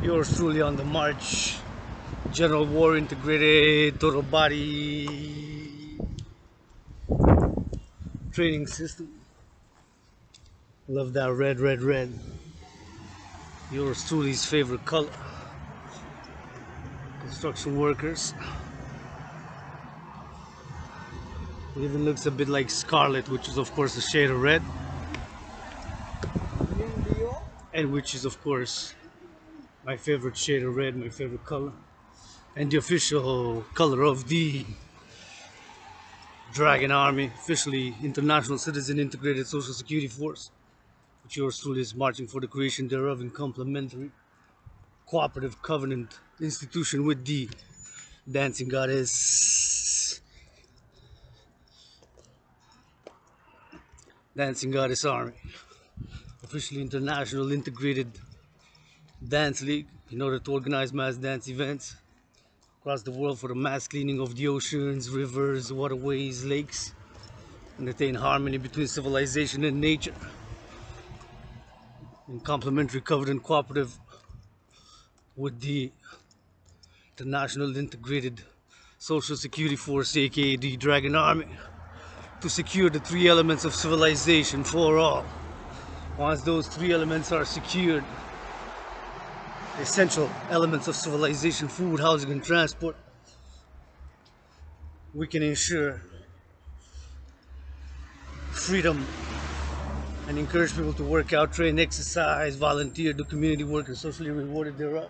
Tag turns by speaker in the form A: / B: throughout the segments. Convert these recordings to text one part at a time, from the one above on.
A: Yours truly on the march. General War Integrated Total Body Training System. Love that red, red, red. Yours truly's favorite color. Construction workers. It even looks a bit like scarlet, which is of course a shade of red. And which is of course my favorite shade of red, my favorite color. And the official color of the Dragan Army, officially International Citizen Integrated Social Security Force, which yours truly is marching for the creation thereof in complementary cooperative covenant institution with the dancing goddess army, officially International Integrated Dance League, in order to organize mass dance events across the world for the mass cleaning of the oceans, rivers, waterways, lakes, and attain harmony between civilization and nature in complementary covenant cooperative with the International Integrated Social Security Force, aka the Dragan Army, to secure the three elements of civilization for all. Once those three elements are secured, the essential elements of civilization, food, housing, and transport, we can ensure freedom and encourage people to work out, train, exercise, volunteer, do community work, and socially rewarded thereof.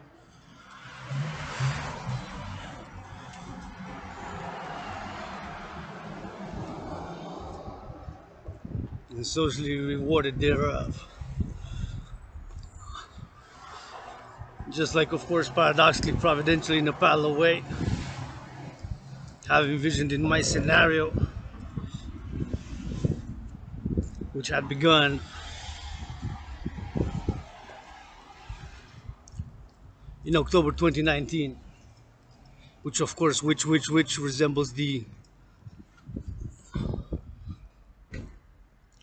A: And socially rewarded thereof. Just like, of course, paradoxically, providentially, in a parallel way, have envisioned in my scenario, which had begun in October 2019, which of course, which resembles the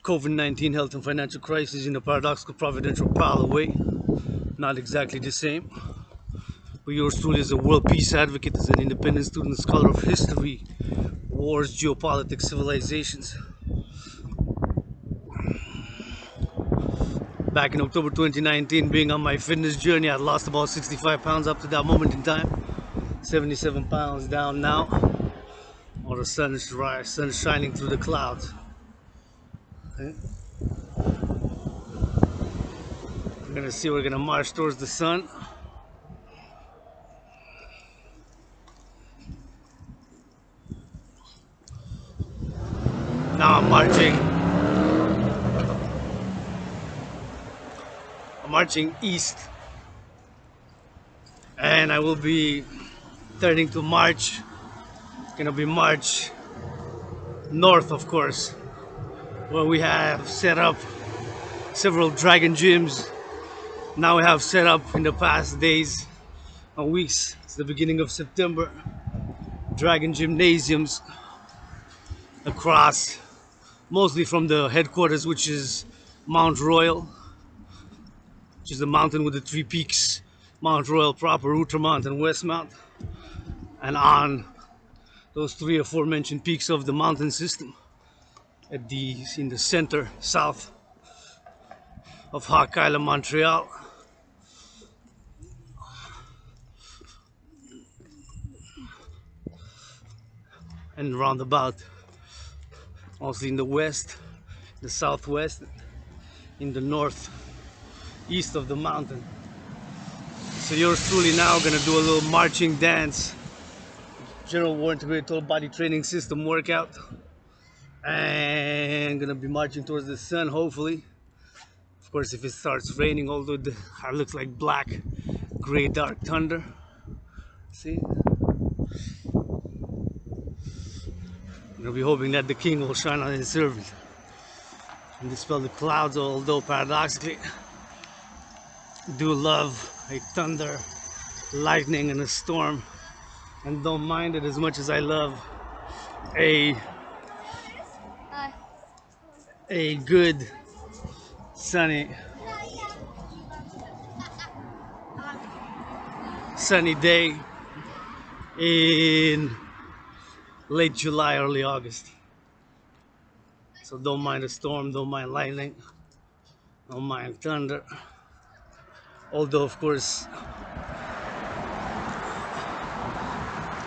A: COVID-19 health and financial crisis in a paradoxical, providential, parallel way. Not exactly the same. But yours truly is a world peace advocate, as an independent student, scholar of history, wars, geopolitics, civilizations. Back in October 2019, being on my fitness journey, I had lost about 65 pounds up to that moment in time. 77 pounds down now. All the sun is shining through the clouds. Okay. We're gonna march towards the sun. Now I'm marching east, and I will be turning to march. Gonna be march north, of course, where we have set up several Dragan gyms. Now we have set up in the past days and weeks, it's the beginning of September, Dragan gymnasiums across, mostly from the headquarters, which is Mount Royal, which is the mountain with the three peaks, Mount Royal proper, Outremont, and Westmount, and on those three aforementioned peaks of the mountain system, in the center south of Hawk Island, Montreal. And roundabout, mostly in the west, the southwest, in the north, east of the mountain. So yours truly now gonna do a little marching dance, General War Integrated Total Body Training System workout, and gonna be marching towards the sun, hopefully. Of course, if it starts raining, although it looks like black, gray, dark thunder. See? I'll be hoping that the king will shine on his servant and dispel the clouds, although paradoxically do love a thunder, lightning, and a storm, and don't mind it as much as I love a good sunny sunny day in late July, early August. So don't mind the storm, don't mind lightning, don't mind thunder. Although, of course,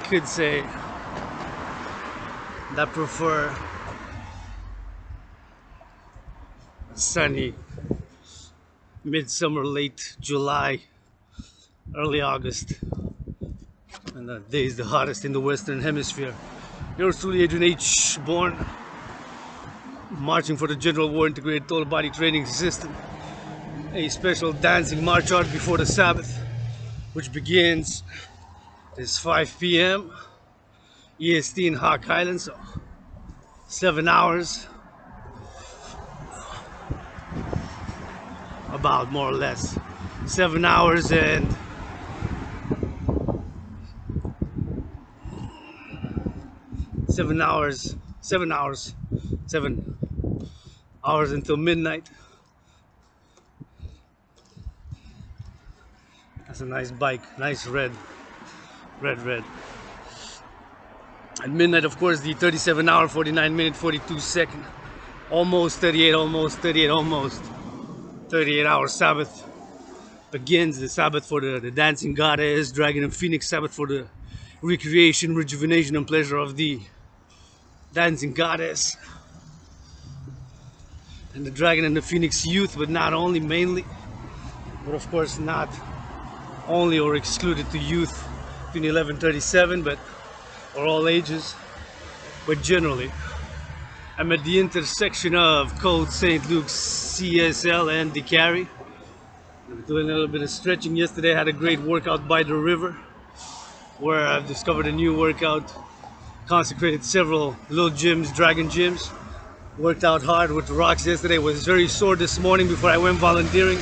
A: could say that prefer sunny midsummer, late July, early August, and that day is the hottest in the Western Hemisphere. Yours truly, Adrian H. Born, marching for the General War Integrated Total Body Training System, a special dancing march out before the Sabbath, which begins this 5 p.m. EST in Hawk Island, so 7 hours, about more or less 7 hours and 7 hours until midnight. That's a nice bike, nice red. At midnight, of course, the 37 hour, 49 minute, 42 second, almost 38 hour Sabbath begins. The Sabbath for the dancing goddess, Dragan and Phoenix Sabbath for the recreation, rejuvenation, and pleasure of the dancing goddess. And the Dragon and the Phoenix youth, but not only, mainly, but of course not only or excluded to youth between 11-37, but or all ages, but generally. I'm at the intersection of Code St. Luke's CSL and DeCarry. I'm doing a little bit of stretching. Yesterday I had a great workout by the river where I've discovered a new workout, consecrated several little gyms, Dragan gyms. Worked out hard with the rocks yesterday. Was very sore this morning before I went volunteering.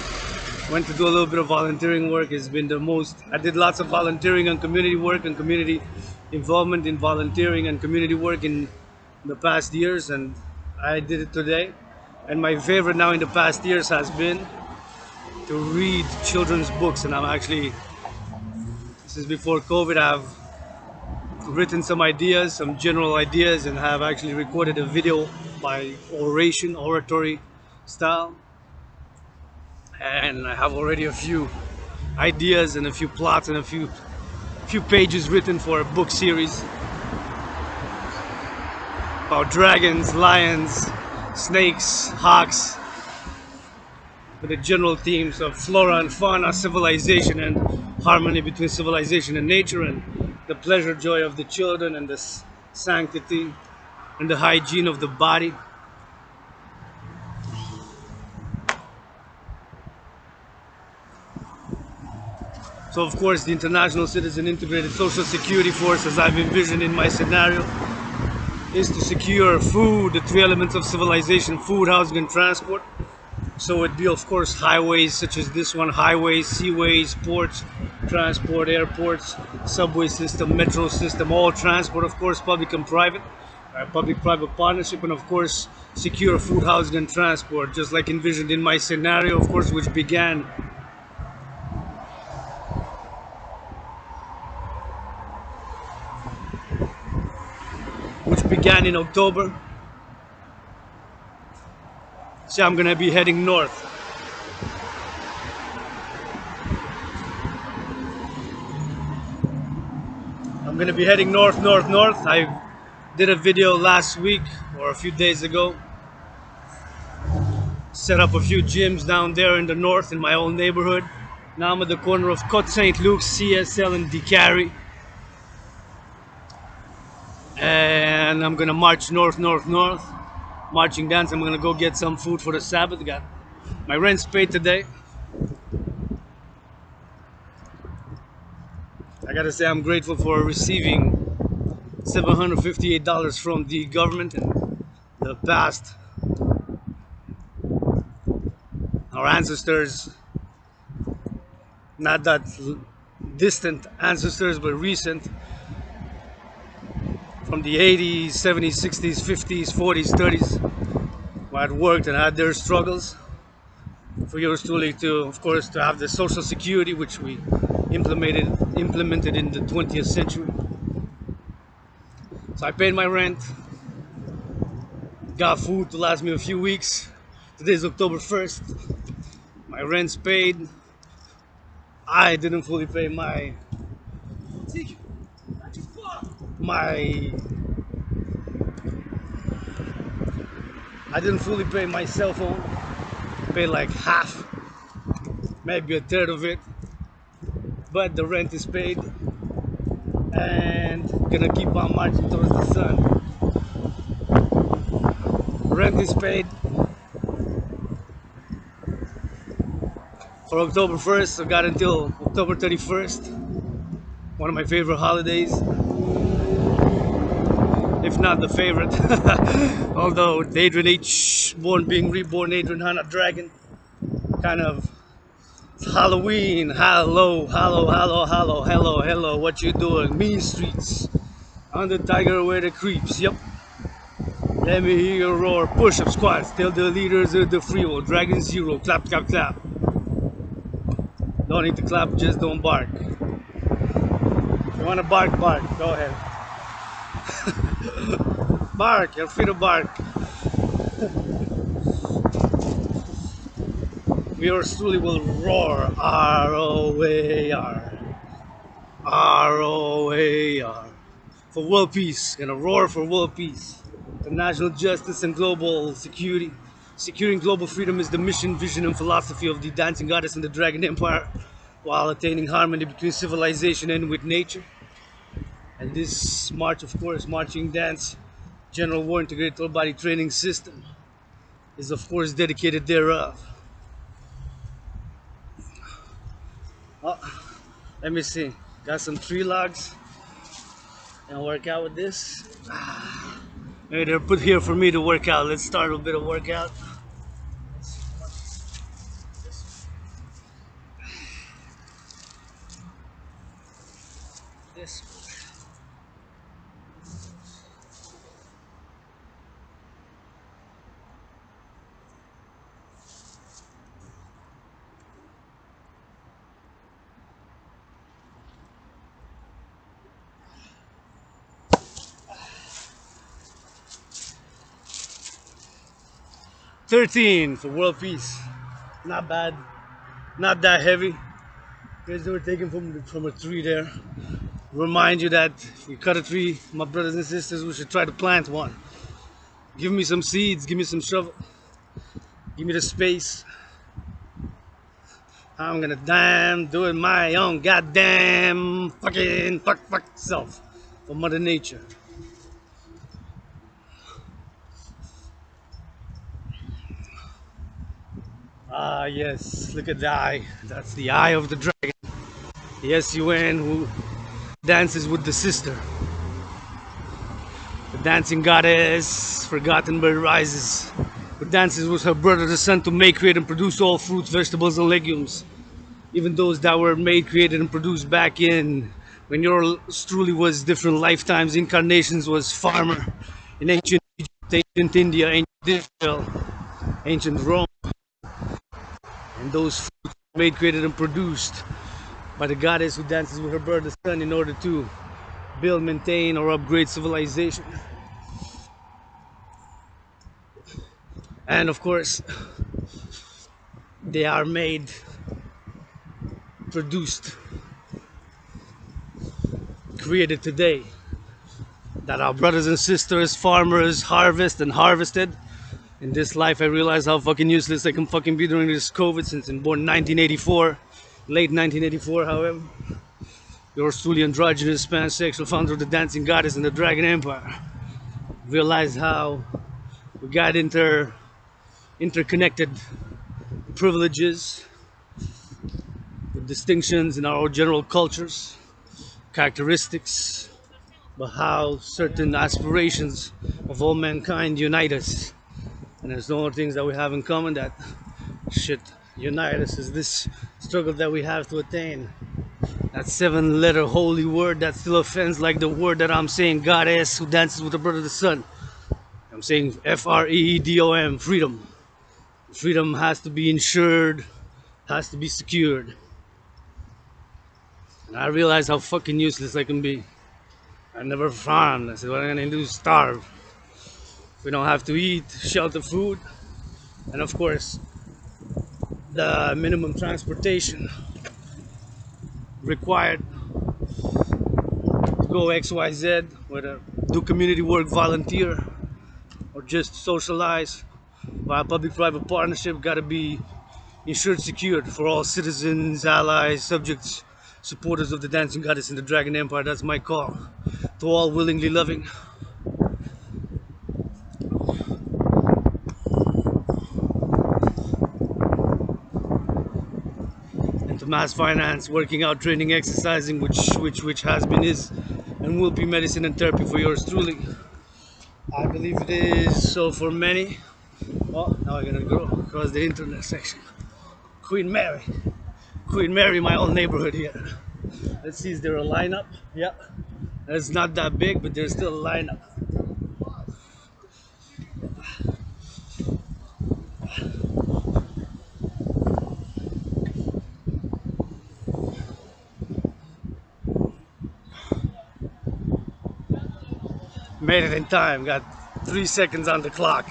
A: Went to do a little bit of volunteering work. It's been the most. I did lots of volunteering and community work and community involvement in volunteering and community work in the past years, and I did it today. And my favorite now in the past years has been to read children's books. And I'm actually, this is before COVID, I've written some ideas, some general ideas, and have actually recorded a video by oratory style, and I have already a few ideas and a few plots and a few pages written for a book series about dragons, lions, snakes, hawks, with the general themes of flora and fauna, civilization and harmony between civilization and nature, and the pleasure, joy of the children, and the sanctity and the hygiene of the body. So of course the International Citizen Integrated Social Security Force, as I've envisioned in my scenario, is to secure food, the three elements of civilization: food, housing, and transport. So it'd be of course highways such as this one, highways, seaways, ports, transport, airports, subway system, metro system, all transport, of course, public and private. Public-private partnership, and of course secure food, housing, and transport, just like envisioned in my scenario, of course, which began in October. So I'm gonna be heading north. I'm gonna be heading north. I did a video last week or a few days ago. Set up a few gyms down there in the north in my own neighborhood. Now I'm at the corner of Côte St. Luke's, CSL, and DeCarry. And I'm gonna march north. Marching dance. I'm gonna go get some food for the Sabbath. Got my rent's paid today. I gotta say I'm grateful for receiving $758 from the government in the past. Our ancestors, not that distant ancestors, but recent, from the 80s, 70s, 60s, 50s, 40s, 30s, who had worked and had their struggles for yours truly to, of course, to have the social security which we implemented in the 20th century. So I paid my rent, got food to last me a few weeks. Today's October 1st. My rent's paid. I didn't fully pay my I didn't fully pay my cell phone. Paid like half, maybe a third of it. But the rent is paid and gonna keep on marching towards the sun. Rent is paid for October 1st, so got until October 31st. One of my favorite holidays, if not the favorite. Although Adrian H. being reborn, Adrian Hanna Dragan, kind of Halloween. Hello, what you doing? Mean streets on the tiger where the creeps. Yep. Let me hear your roar. Push-up squats. Tell the leaders of the free will. Dragon zero. Clap, clap, clap. Don't need to clap, just don't bark. If you wanna bark, bark. Go ahead. Bark. You're free to bark. Yours truly will roar. R-O-A-R. R-O-A-R. For world peace. Gonna roar for world peace. For national justice and global security. Securing global freedom is the mission, vision, and philosophy of the dancing goddess and the Dragon Empire, while attaining harmony between civilization and with nature. And this march, of course, marching dance, general war integrated total body training system, is of course dedicated thereof. Oh, let me see. Got some tree logs and work out with this. Maybe they're put here for me to work out. Let's start a bit of workout. This. 13 for world peace. Not bad. Not that heavy. Guys, they were taken from a tree there. Remind you that if we cut a tree, my brothers and sisters, we should try to plant one. Give me some seeds, give me some shovel, give me the space. I'm gonna do it my own goddamn fucking fuck self for Mother Nature. Ah yes, look at the eye. That's the eye of the dragon. The S-U-N who dances with the sister. The dancing goddess, forgotten but rises. Who dances with her brother the sun to make, create, and produce all fruits, vegetables, and legumes. Even those that were made, created, and produced back in when yours truly was different lifetimes, incarnations, was farmer in ancient Egypt, ancient India, ancient Israel, ancient Rome. And those fruits were made, created, and produced by the goddess who dances with her brother the sun in order to build, maintain, or upgrade civilization. And of course, they are made, produced, created today, that our brothers and sisters, farmers, harvest and harvested. In this life I realize how fucking useless I can fucking be during this COVID, since I'm born in 1984, late 1984 however. Yours truly androgynous, pansexual, founder of the dancing goddess and the Dragon Empire. Realize how we got interconnected privileges with distinctions in our general cultures, characteristics, but how certain aspirations of all mankind unite us. And there's no more things that we have in common that should unite us is this struggle that we have to attain. That 7-letter holy word that still offends like the word that I'm saying, goddess who dances with the brother of the sun. I'm saying F-R-E-E-D-O-M, freedom. Freedom has to be insured, has to be secured. And I realize how fucking useless I can be. I never farmed. I said, what am I gonna do? Starve. We don't have to eat, shelter, food, and of course, the minimum transportation required to go XYZ, whether do community work, volunteer, or just socialize. While public-private partnership gotta be insured, secured for all citizens, allies, subjects, supporters of the dancing goddess in the Dragon Empire. That's my call to all willingly loving. And to mass finance, working out, training, exercising, which has been, is, and will be medicine and therapy for yours truly. I believe it is so for many. Oh, now I'm gonna go across the internet section. Queen Mary. Queen Mary, my old neighborhood here. Let's see, is there a lineup? Yeah. It's not that big, but there's still a lineup. Made it in time, got 3 seconds on the clock.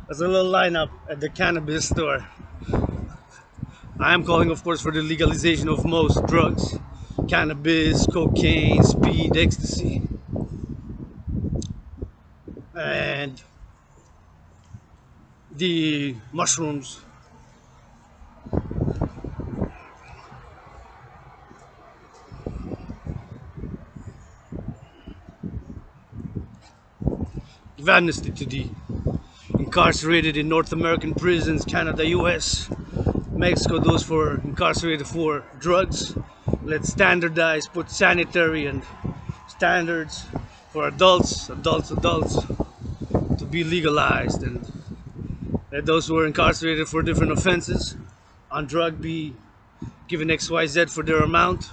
A: There's a little lineup at the cannabis store. I am calling, of course, for the legalization of most drugs. Cannabis, cocaine, speed, ecstasy. And the mushrooms. Give amnesty to the incarcerated in North American prisons, Canada, US, Mexico, those for incarcerated for drugs. Let's standardize, put sanitary and standards for adults to be legalized, and let those who are incarcerated for different offenses on drug be given XYZ for their amount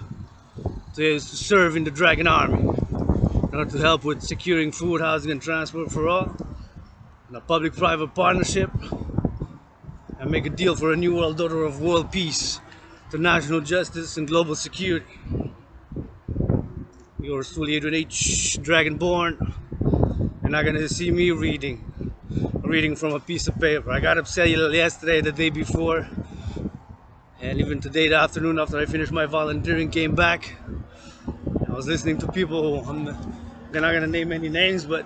A: to serve in the Dragan Army in order to help with securing food, housing, and transport for all, and a public-private partnership, and make a deal for a new world order of world peace, international justice, and global security. Yours truly, Adrian H. Dragonborn. You're not gonna see me reading from a piece of paper. I got upset yesterday, the day before, and even today, the afternoon after I finished my volunteering, came back. I was listening to people, I'm not gonna name any names, but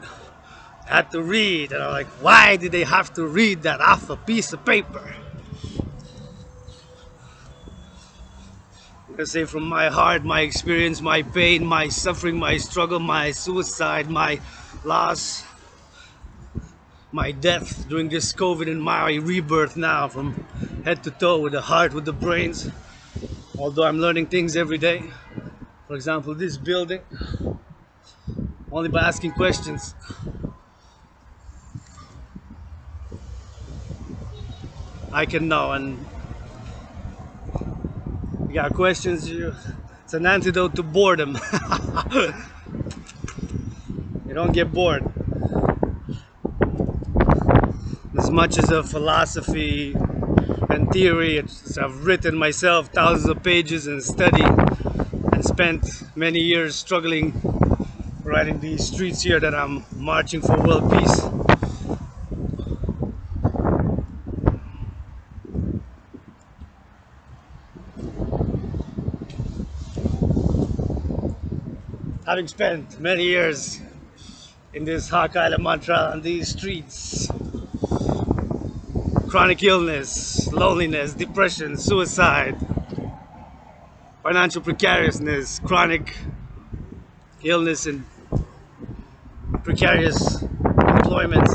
A: I had to read, and I'm like, why did they have to read that off a piece of paper? I'm gonna say from my heart, my experience, my pain, my suffering, my struggle, my suicide, my loss, my death during this COVID, and my rebirth now from head to toe, with the heart, with the brains. Although I'm learning things every day. For example, this building, only by asking questions. I can know, and you got questions, it's an antidote to boredom. You don't get bored. As much as a philosophy and theory, I've written myself thousands of pages and studied and spent many years struggling riding these streets here that I'm marching for world peace. Having spent many years in this hot island, Montreal, on these streets, chronic illness, loneliness, depression, suicide, financial precariousness, chronic illness, and precarious employment.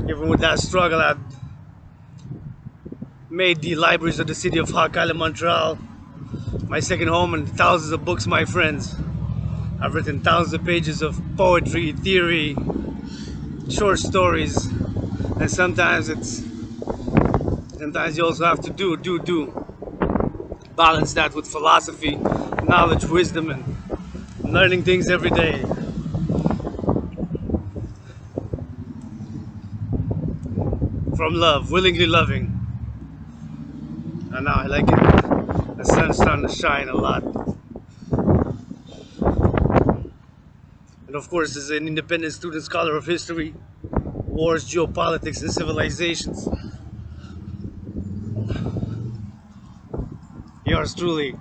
A: Even with that struggle, I've made the libraries of the city of Hawk Island, Montreal, my second home, and thousands of books, my friends. I've written thousands of pages of poetry, theory, short stories, and sometimes you also have to balance that with philosophy, knowledge, wisdom, and learning things every day. from love, willingly loving. And now I like it. The sun's starting to shine a lot. And of course, as an independent student scholar of history, wars, geopolitics, and civilizations, yours truly,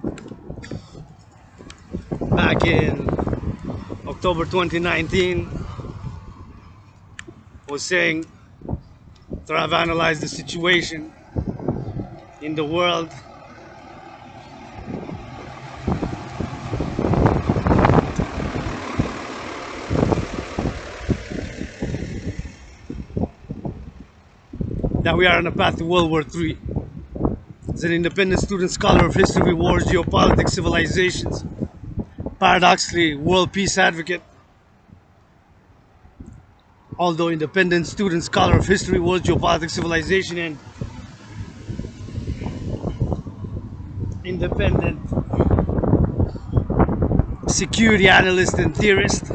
A: back in October 2019, was saying, after I've analyzed the situation in the world, that we are on a path to World War III. As an independent student scholar of history, wars, geopolitics, civilizations, paradoxically, world peace advocate, although independent student scholar of history, wars, geopolitics, civilization, and independent security analyst and theorist,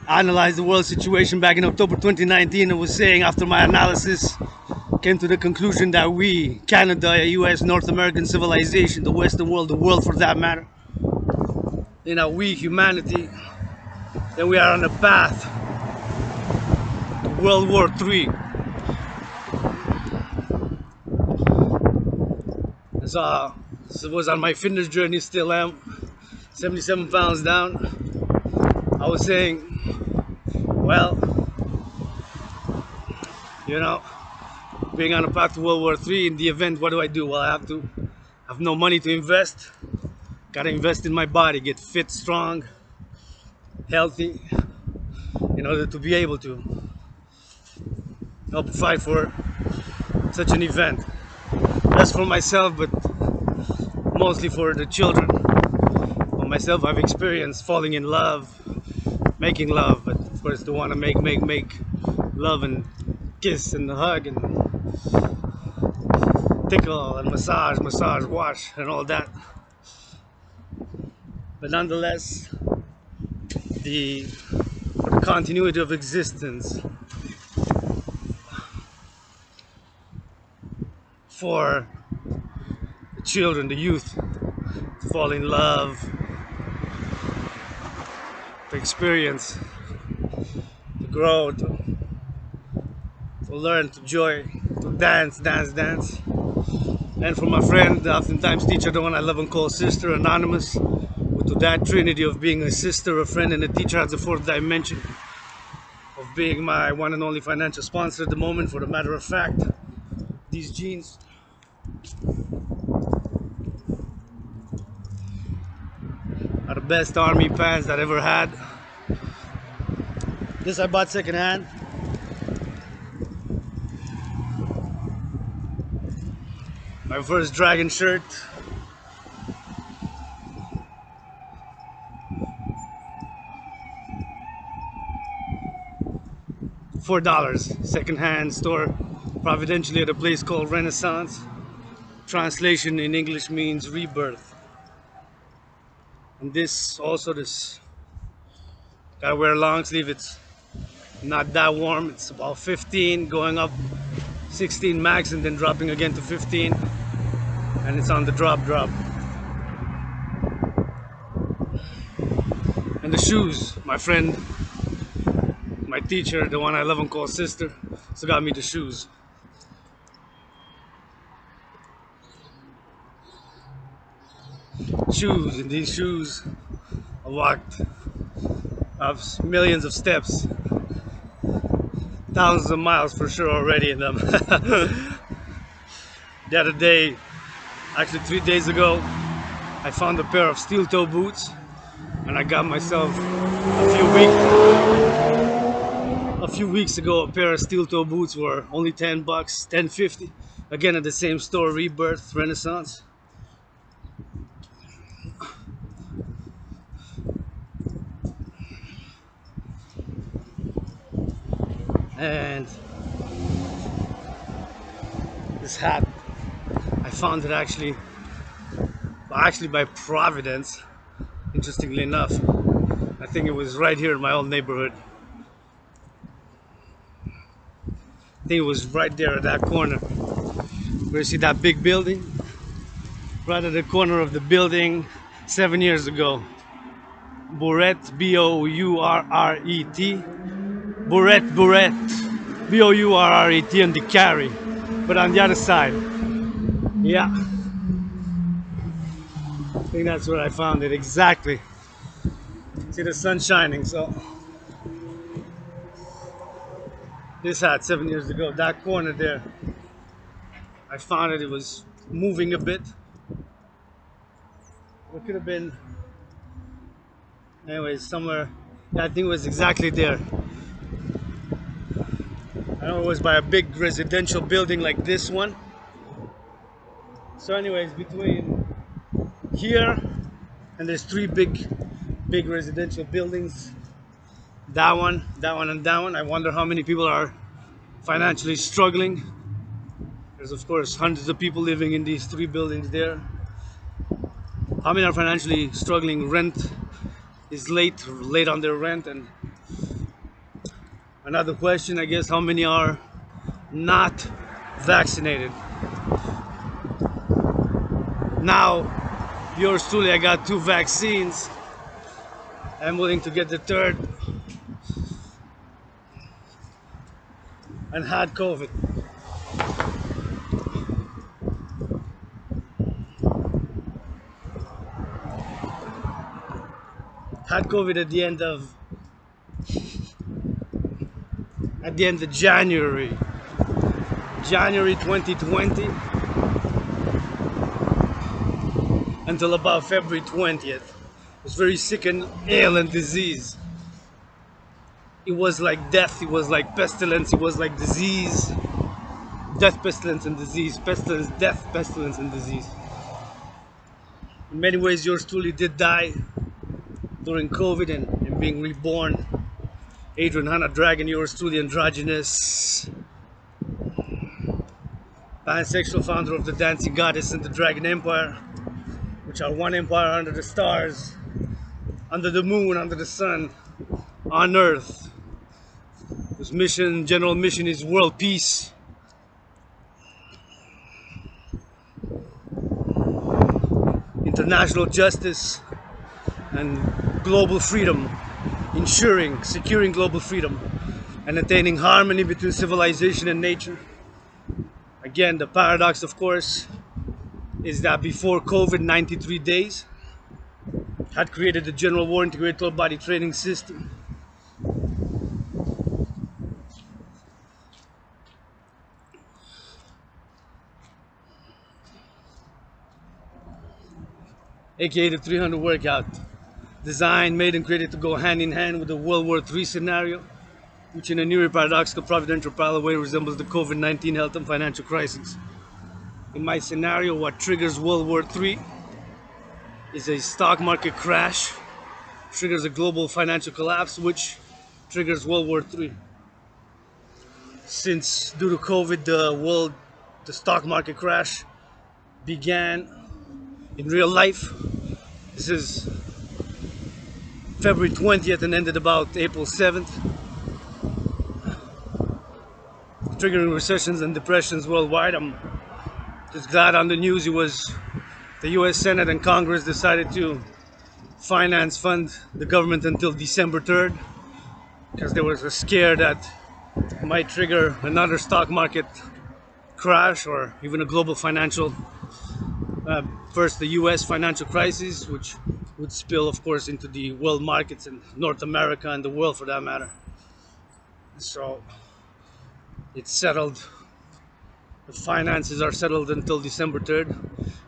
A: I analyzed the world situation back in October 2019 and was saying, after my analysis, came to the conclusion that we, Canada, US, North American civilization, the Western world, the world for that matter, in our we, humanity, that we are on a path to World War III. So it was on my fitness journey, still am, 77 pounds down. I was saying, well, you know, being on a path to World War III, in the event, what do? Well, I have no money to invest. Gotta invest in my body, get fit, strong, healthy, in order to be able to help fight for such an event. That's for myself, but mostly for the children. For myself, I've experienced falling in love, making love, but of course, to want to make love and kiss and hug and tickle and massage, wash, and all that. But nonetheless, the continuity of existence for the children, the youth, to fall in love, to experience, to grow, to learn, to joy, to dance. And for my friend, oftentimes teacher, the one I love and call sister, anonymous, to that trinity of being a sister, a friend, and a teacher as the fourth dimension, of being my one and only financial sponsor at the moment. For the matter of fact, these jeans are the best army pants that I ever had. This I bought secondhand. My first Dragan shirt. $4, secondhand store, providentially at a place called Renaissance. Translation in English means rebirth. And this gotta wear a long sleeve. It's not that warm. It's about 15, going up 16 max, and then dropping again to 15. And it's on the drop. And the shoes, my friend, my teacher, the one I love and call sister, so got me the shoes. In these shoes, I walked millions of steps, thousands of miles for sure already in them. The other day, actually 3 days ago, I found a pair of steel toe boots, and I got myself a few weeks ago, a pair of steel toe boots were only 10 bucks, 10.50. Again at the same store, Rebirth, Renaissance. And this hat, I found it actually by providence, interestingly enough. I think it was right here in my old neighborhood. I think it was right there at that corner. Where you see that big building? Right at the corner of the building 7 years ago. Bourret, B-O-U-R-R-E-T. Bourret. B-O-U-R-R-E-T on the carry. But on the other side. Yeah. I think that's where I found it exactly. See the sun shining, so this hat 7 years ago, that corner there, I found it was moving a bit. It could have been, anyways, somewhere. That thing was exactly there. I know it was by a big residential building like this one. So anyways, between here and there's three big residential buildings. That one, and that one. I wonder how many people are financially struggling. There's of course hundreds of people living in these three buildings there. How many are financially struggling? Rent is late on their rent. And another question, I guess, how many are not vaccinated? Now, yours truly, I got 2 vaccines. I'm willing to get the third and had COVID. Had COVID at the end of January 2020 until about February 20th. I was very sick and ill and disease. It was like death, it was like pestilence, it was like disease. Death, pestilence, and disease. Pestilence, death, pestilence, and disease. In many ways, yours truly did die during COVID and being reborn. Adrian, Hannah, Dragan, yours truly androgynous, pansexual, founder of the Dancing Goddess and the Dragon Empire, which are one empire under the stars, under the moon, under the sun, on earth, whose mission, general mission, is world peace. International justice and global freedom, securing global freedom and attaining harmony between civilization and nature. Again, the paradox, of course, is that before COVID, 93 days had created the General War Integrated Total Body Training System. AKA the 300 workout, designed, made, and created to go hand in hand with the World War III scenario, which in a nearly paradoxical providential parallel way resembles the COVID-19 health and financial crisis. In my scenario, what triggers World War III is a stock market crash, triggers a global financial collapse, which triggers World War III. Since due to COVID, the stock market crash began in real life. This is February 20th and ended about April 7th. Triggering recessions and depressions worldwide. I'm just glad on the news it was the US Senate and Congress decided to fund the government until December 3rd, because there was a scare that might trigger another stock market crash or even a global financial, first the US financial crisis, which would spill, of course, into the world markets in North America and the world for that matter. So it's settled. The finances are settled until December 3rd,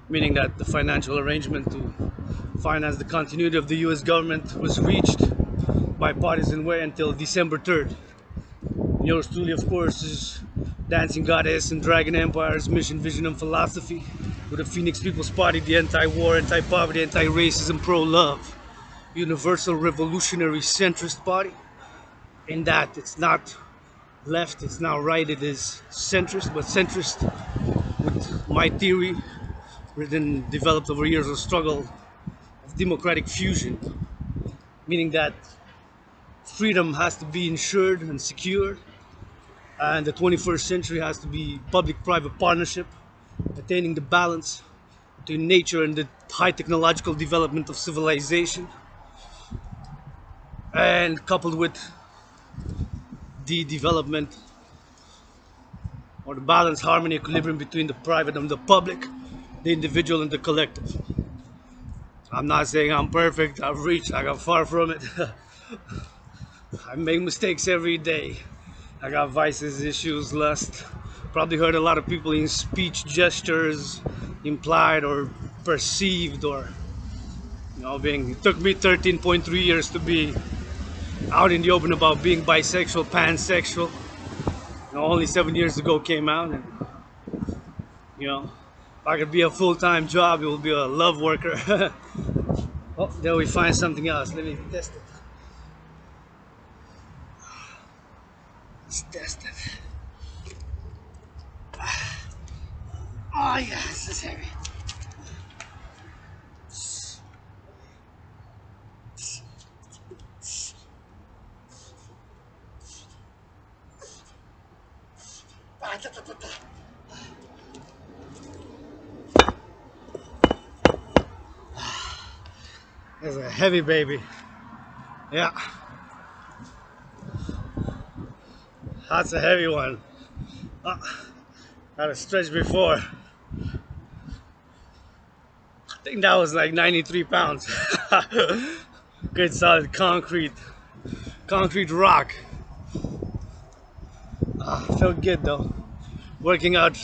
A: meaning that the financial arrangement to finance the continuity of the US government was reached bipartisan way until December 3rd. Yours truly, of course, is Dancing Goddess and Dragon Empire's mission, vision, and philosophy, with the Phoenix People's Party, the anti-war, anti-poverty, anti-racism, pro-love, universal revolutionary centrist party, in that it's not left, it's not right, it is centrist, but centrist with my theory, written, developed over years of struggle of democratic fusion, meaning that freedom has to be ensured and secured, and the 21st century has to be public-private partnership, attaining the balance between nature and the high technological development of civilization, and coupled with the development or the balance, harmony, equilibrium between the private and the public, the individual and the collective. I'm not saying I'm perfect. I got far from it. I make mistakes every day. I got vices, issues, lust. Probably hurt a lot of people in speech, gestures, implied or perceived, or being. It took me 13.3 years to be out in the open about being bisexual, pansexual. Only 7 years ago came out, and if I could be a full-time job, it would be a love worker. Oh, there we find something else. Let me test it. Let's test it. Oh yeah, this is heavy. That's a heavy baby. Yeah. That's a heavy one. Had a stretch before. I think that was like 93 pounds. Good solid concrete rock. Felt good though. Working out,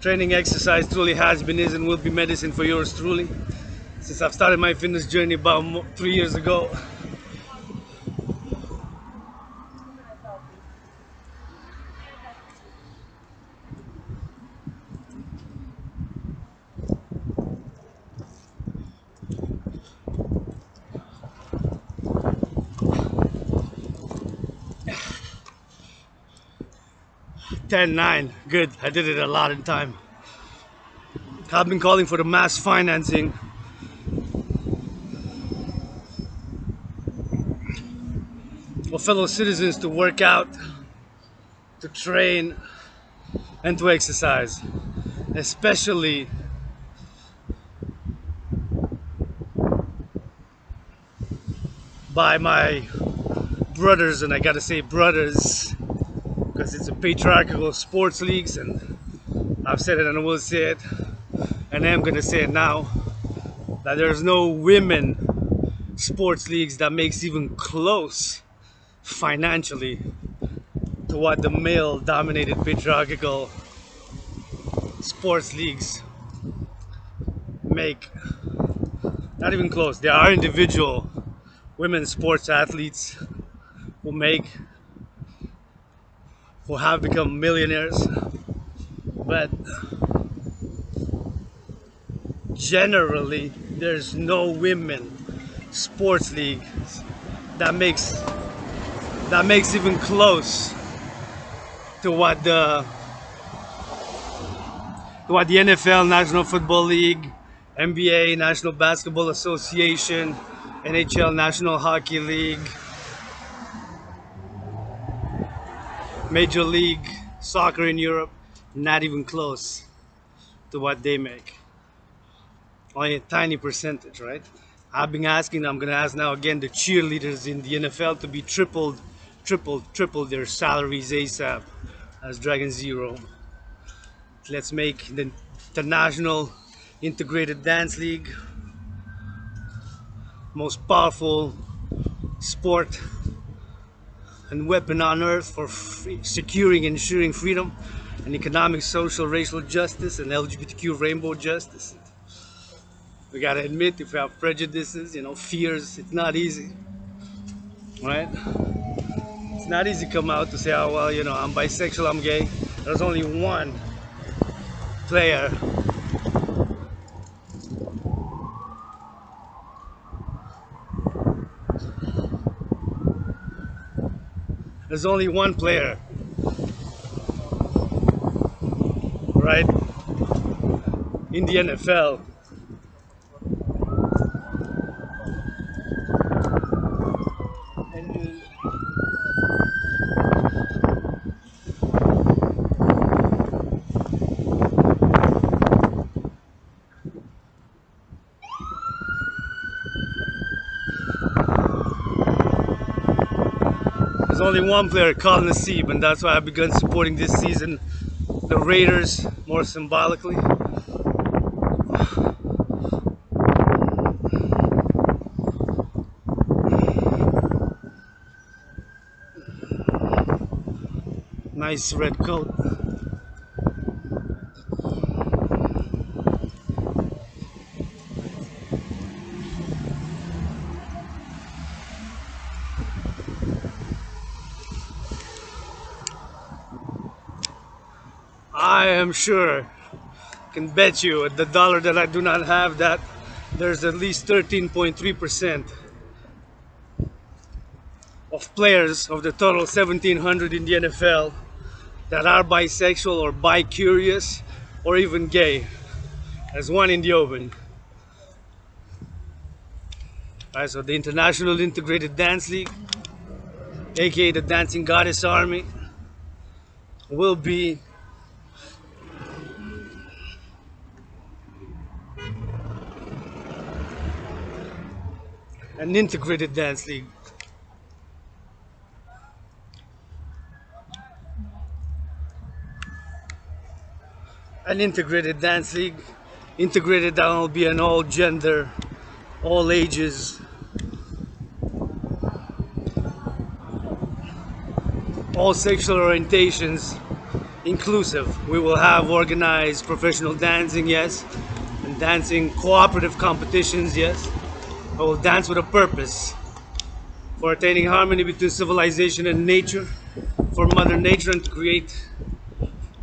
A: training, exercise truly has been, is, and will be medicine for yours truly. Since I've started my fitness journey about 3 years ago. $10.9, good. I did it a lot in time. I've been calling for the mass financing of fellow citizens to work out, to train, and to exercise, especially by my brothers, and I gotta say brothers, because it's a patriarchal sports leagues, and I've said it and I will say it, and I am gonna say it now, that there's no women sports leagues that makes even close financially to what the male dominated patriarchal sports leagues make. Not even close. There are individual women's sports athletes who have become millionaires, but generally there's no women sports league that makes even close to what the NFL, National Football League, NBA, National Basketball Association, NHL, National Hockey League, Major League Soccer in Europe, not even close to what they make. Only a tiny percentage, right? I've been asking, I'm going to ask now again, the cheerleaders in the NFL to be triple their salaries ASAP as Dragan Zero. Let's make the National Integrated Dance League most powerful sport and weapon on earth for securing and ensuring freedom and economic, social, racial justice and LGBTQ rainbow justice. We gotta admit, if we have prejudices, fears, it's not easy, right? It's not easy to come out to say, oh well, I'm bisexual, I'm gay. There's only one player right, in the NFL There's only one player, Colin Nasib, and that's why I've begun supporting this season the Raiders more symbolically. Nice red coat. I am sure, can bet you at the dollar that I do not have, that there's at least 13.3% of players of the total 1,700 in the NFL that are bisexual or bi-curious or even gay. There's one in the open. Alright, so the International Integrated Dance League, aka the Dancing Goddess Army, will be an integrated dance league. An integrated dance league. Integrated, that will be an all gender, all ages, all sexual orientations inclusive. We will have organized professional dancing, yes, and dancing cooperative competitions, yes. I will dance with a purpose, for attaining harmony between civilization and nature, for Mother Nature, and to create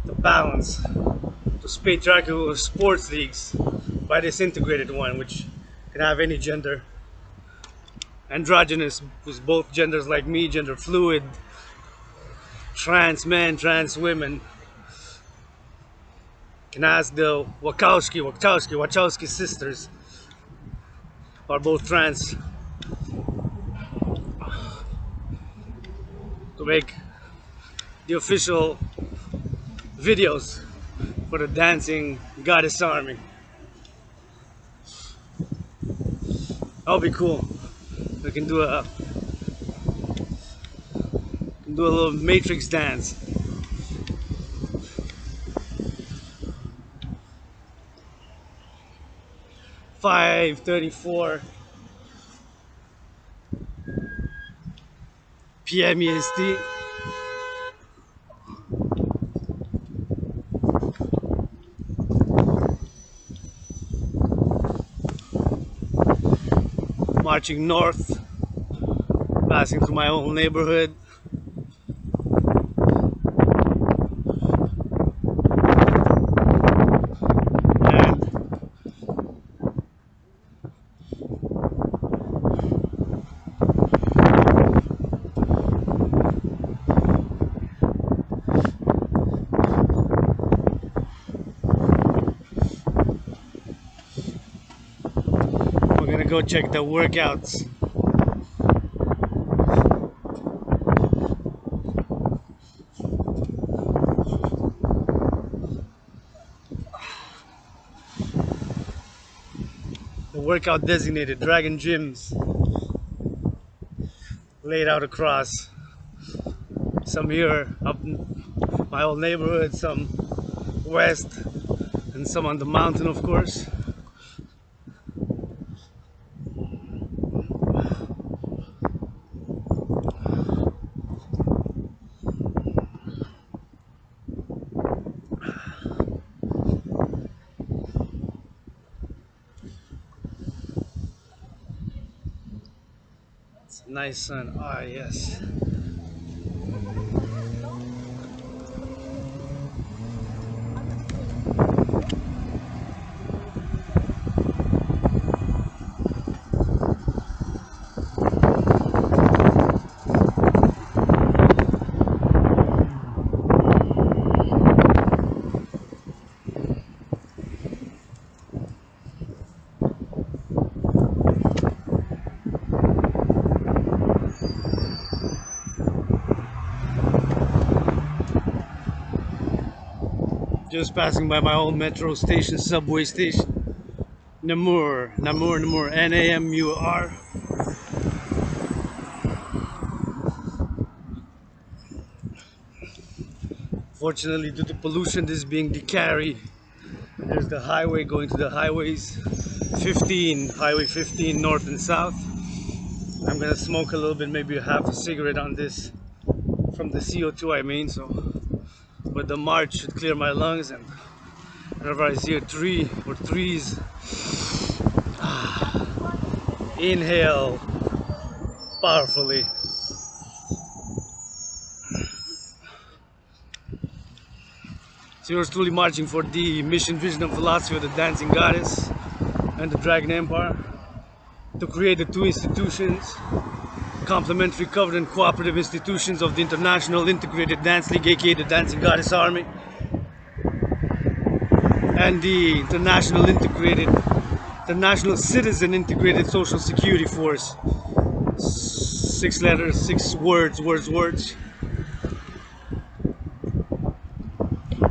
A: the balance. Those patriarchal sports leagues by this integrated one, which can have any gender. Androgynous, who's both genders like me, gender fluid, trans men, trans women. Can ask the Wachowski sisters, are both trans, to make the official videos for the Dancing Goddess Army. That'll be cool. We can do a little matrix dance. (5:34 p.m. EST. Marching north, passing through my own neighborhood. We're gonna go check the workouts. The workout designated Dragan gyms laid out across, some here up in my old neighborhood, some west, and some on the mountain, of course. It's a nice sun. Ah, yes. Just passing by my old metro station, subway station. Namur, N-A-M-U-R. Unfortunately, due to pollution, this being the carry, there's the highway going to the highways 15, highway 15 north and south. I'm gonna smoke a little bit, maybe a half a cigarette on this from the CO2 I mean, so but the march should clear my lungs, and whenever I see a tree or trees, inhale powerfully. So yours truly marching for the mission, vision, and philosophy of the dancing goddess and the Dragon Empire to create the two institutions, complementary, covenant, cooperative institutions of the International Integrated Dance League, aka the Dancing Goddess Army, and the International Citizen Integrated Social Security Force. 6 letters, 6 words.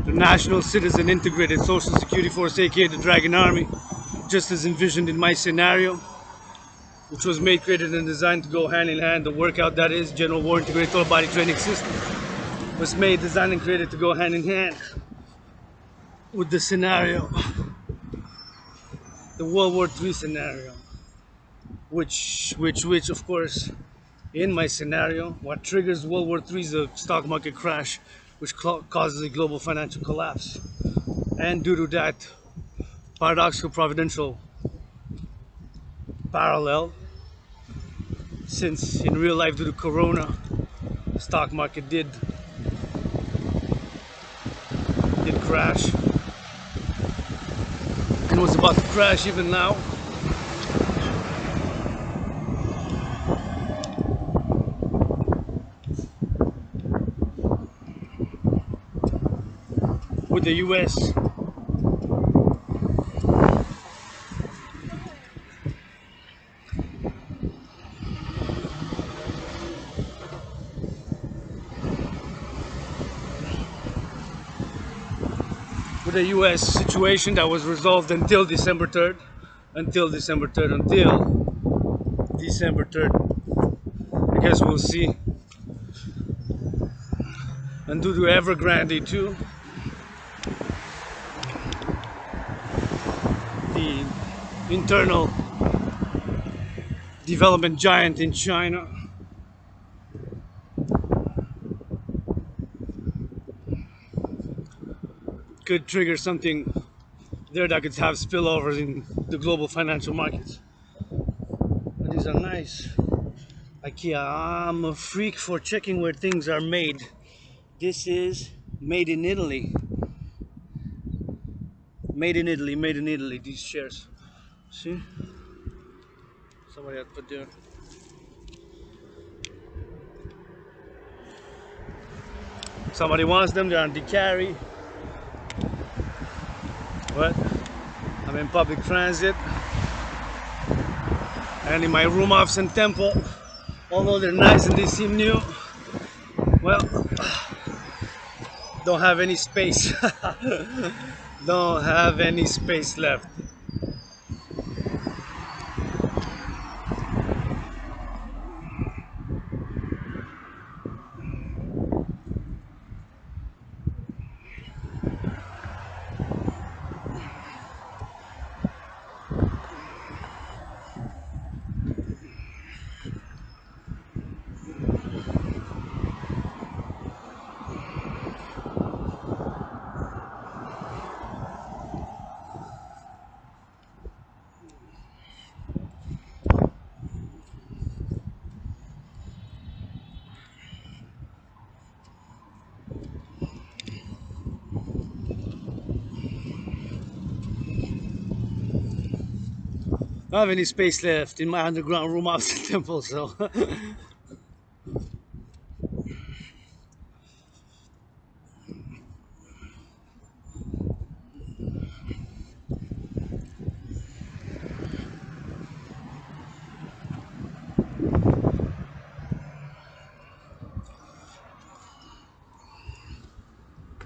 A: The National Citizen Integrated Social Security Force, aka the Dragon Army, just as envisioned in my scenario, which was made, created, and designed to go hand in hand. The workout, that is, General War Integrated Total Body Training System, was made, designed, and created to go hand in hand with the scenario, the World War III scenario, which of course, in my scenario, what triggers World War III is a stock market crash, which causes a global financial collapse. And due to that paradoxical providential parallel, since in real life, due to Corona, the stock market did crash, and was about to crash even now. With the US situation that was resolved until December 3rd, until December 3rd. I guess we'll see. And due to Evergrande too, the internal development giant in China, could trigger something there that could have spillovers in the global financial markets. But these are nice. IKEA, I'm a freak for checking where things are made. This is made in Italy. Made in Italy, these chairs. See? Somebody had put there. Somebody wants them, they're on the carry. What? I'm in public transit. And in my room office and temple, although they're nice and they seem new, well, don't have any space. Don't have any space left. I don't have any space left in my underground room office and temple, so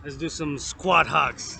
A: let's do some squat hogs.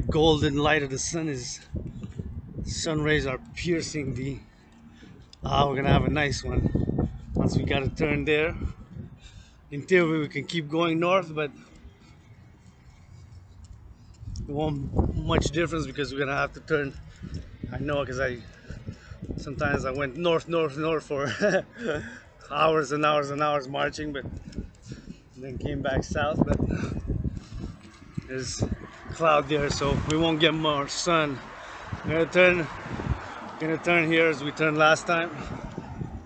A: golden light of the sun rays are piercing the. We're gonna have a nice one. Once we got a turn there. In theory, we can keep going north, but it won't much difference because we're gonna have to turn. I know because sometimes I went north for hours and hours and hours marching, but then came back south. But there's cloud there, so we won't get more sun. We're gonna turn here as we turned last time.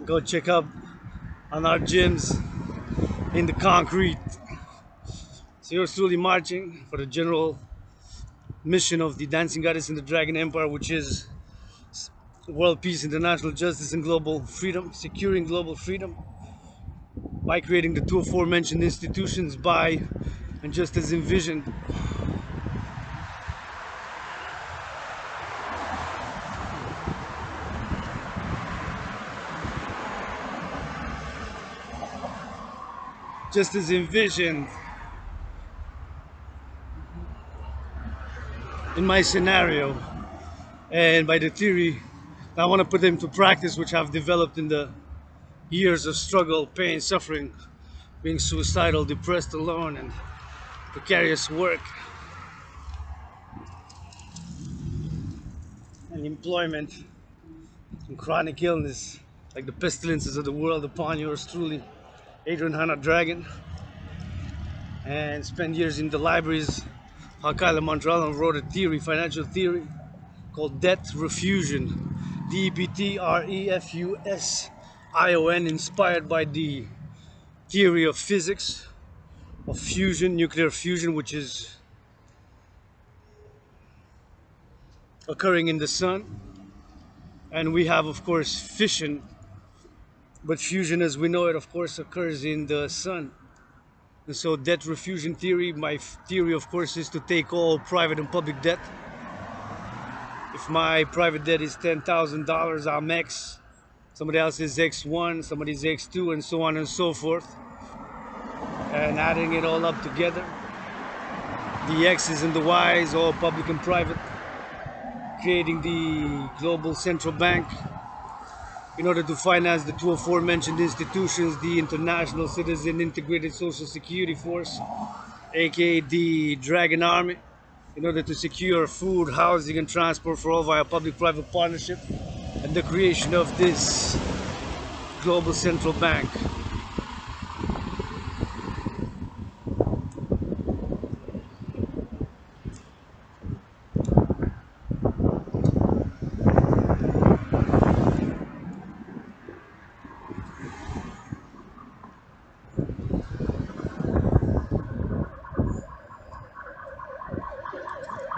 A: Go check up on our gyms in the concrete. So you're truly marching for the general mission of the Dancing Goddess in the Dragon Empire, which is world peace, international justice, and global freedom, securing global freedom by creating the two aforementioned institutions by and just as envisioned. Just as envisioned in my scenario, and by the theory I want to put into practice, which I've developed in the years of struggle, pain, suffering, being suicidal, depressed, alone, and precarious work and employment and chronic illness, like the pestilences of the world upon yours truly, Adrian Hanna Dragan, and spent years in the libraries of Montreal and wrote a theory, financial theory, called debt refusion. DEBTREFUSION, inspired by the theory of physics of fusion, nuclear fusion, which is occurring in the sun. And we have, of course, fission, but fusion as we know it, of course, occurs in the sun. And so debt refusion theory, my theory, of course, is to take all private and public debt. If my private debt is $10,000, I'm X. Somebody else is X1, somebody's X2, and so on and so forth. And adding it all up together, the X's and the Y's, all public and private, creating the global central bank in order to finance the two aforementioned institutions, the International Citizen Integrated Social Security Force, aka the Dragon Army, in order to secure food, housing, and transport for all via public-private partnership, and the creation of this global central bank.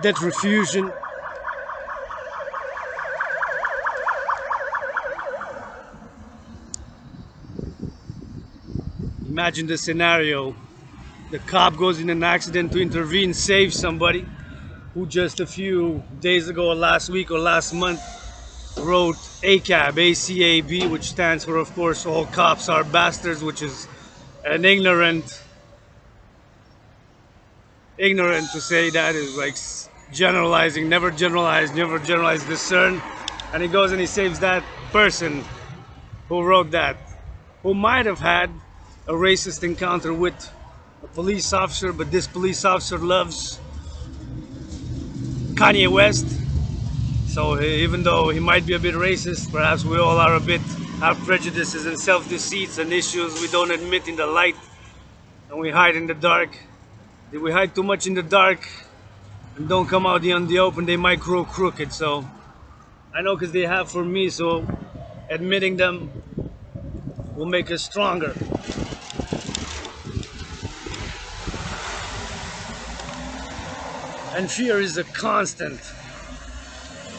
A: Debt refusion, imagine the scenario: the cop goes in an accident to intervene, save somebody who just a few days ago or last week or last month wrote ACAB, ACAB, which stands for, of course, all cops are bastards, which is an ignorant to say that is like generalizing, never generalize, discern. And he goes and he saves that person who wrote that, who might have had a racist encounter with a police officer, but this police officer loves Kanye West. So even though he might be a bit racist, perhaps we all are a bit, have prejudices and self-deceits and issues we don't admit in the light, and we hide in the dark. If we hide too much in the dark and don't come out in the open, they might grow crooked. So I know, because they have for me, so admitting them will make us stronger. And fear is a constant.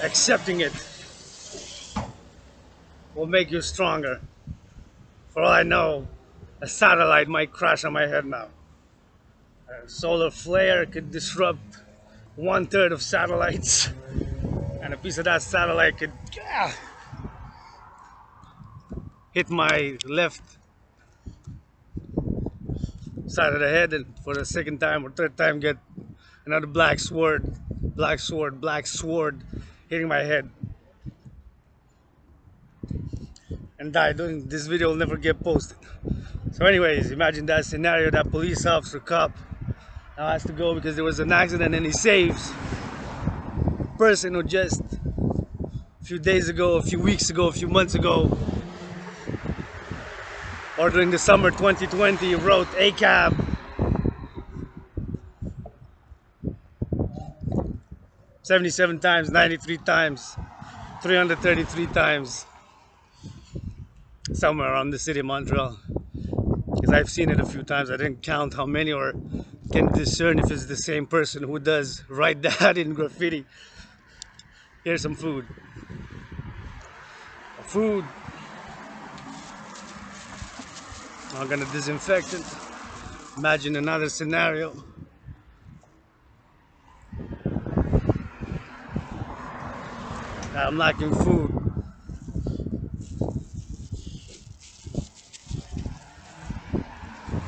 A: Accepting it will make you stronger. For all I know, a satellite might crash on my head now. A solar flare could disrupt 1/3 of satellites, and a piece of that satellite could hit my left side of the head, and for the second time or third time get another black sword black sword hitting my head, and died. This video will never get posted. So anyways, imagine that scenario, that police officer, cop, now has to go because there was an accident and he saves a person who just a few days ago, a few weeks ago, a few months ago, or during the summer 2020 wrote a cab 77 times, 93 times, 333 times, somewhere around the city of Montreal. Because I've seen it a few times. I didn't count how many or can discern if it's the same person who does write that in graffiti. Here's some food. Food. I'm gonna disinfect it. Imagine another scenario. I'm lacking food.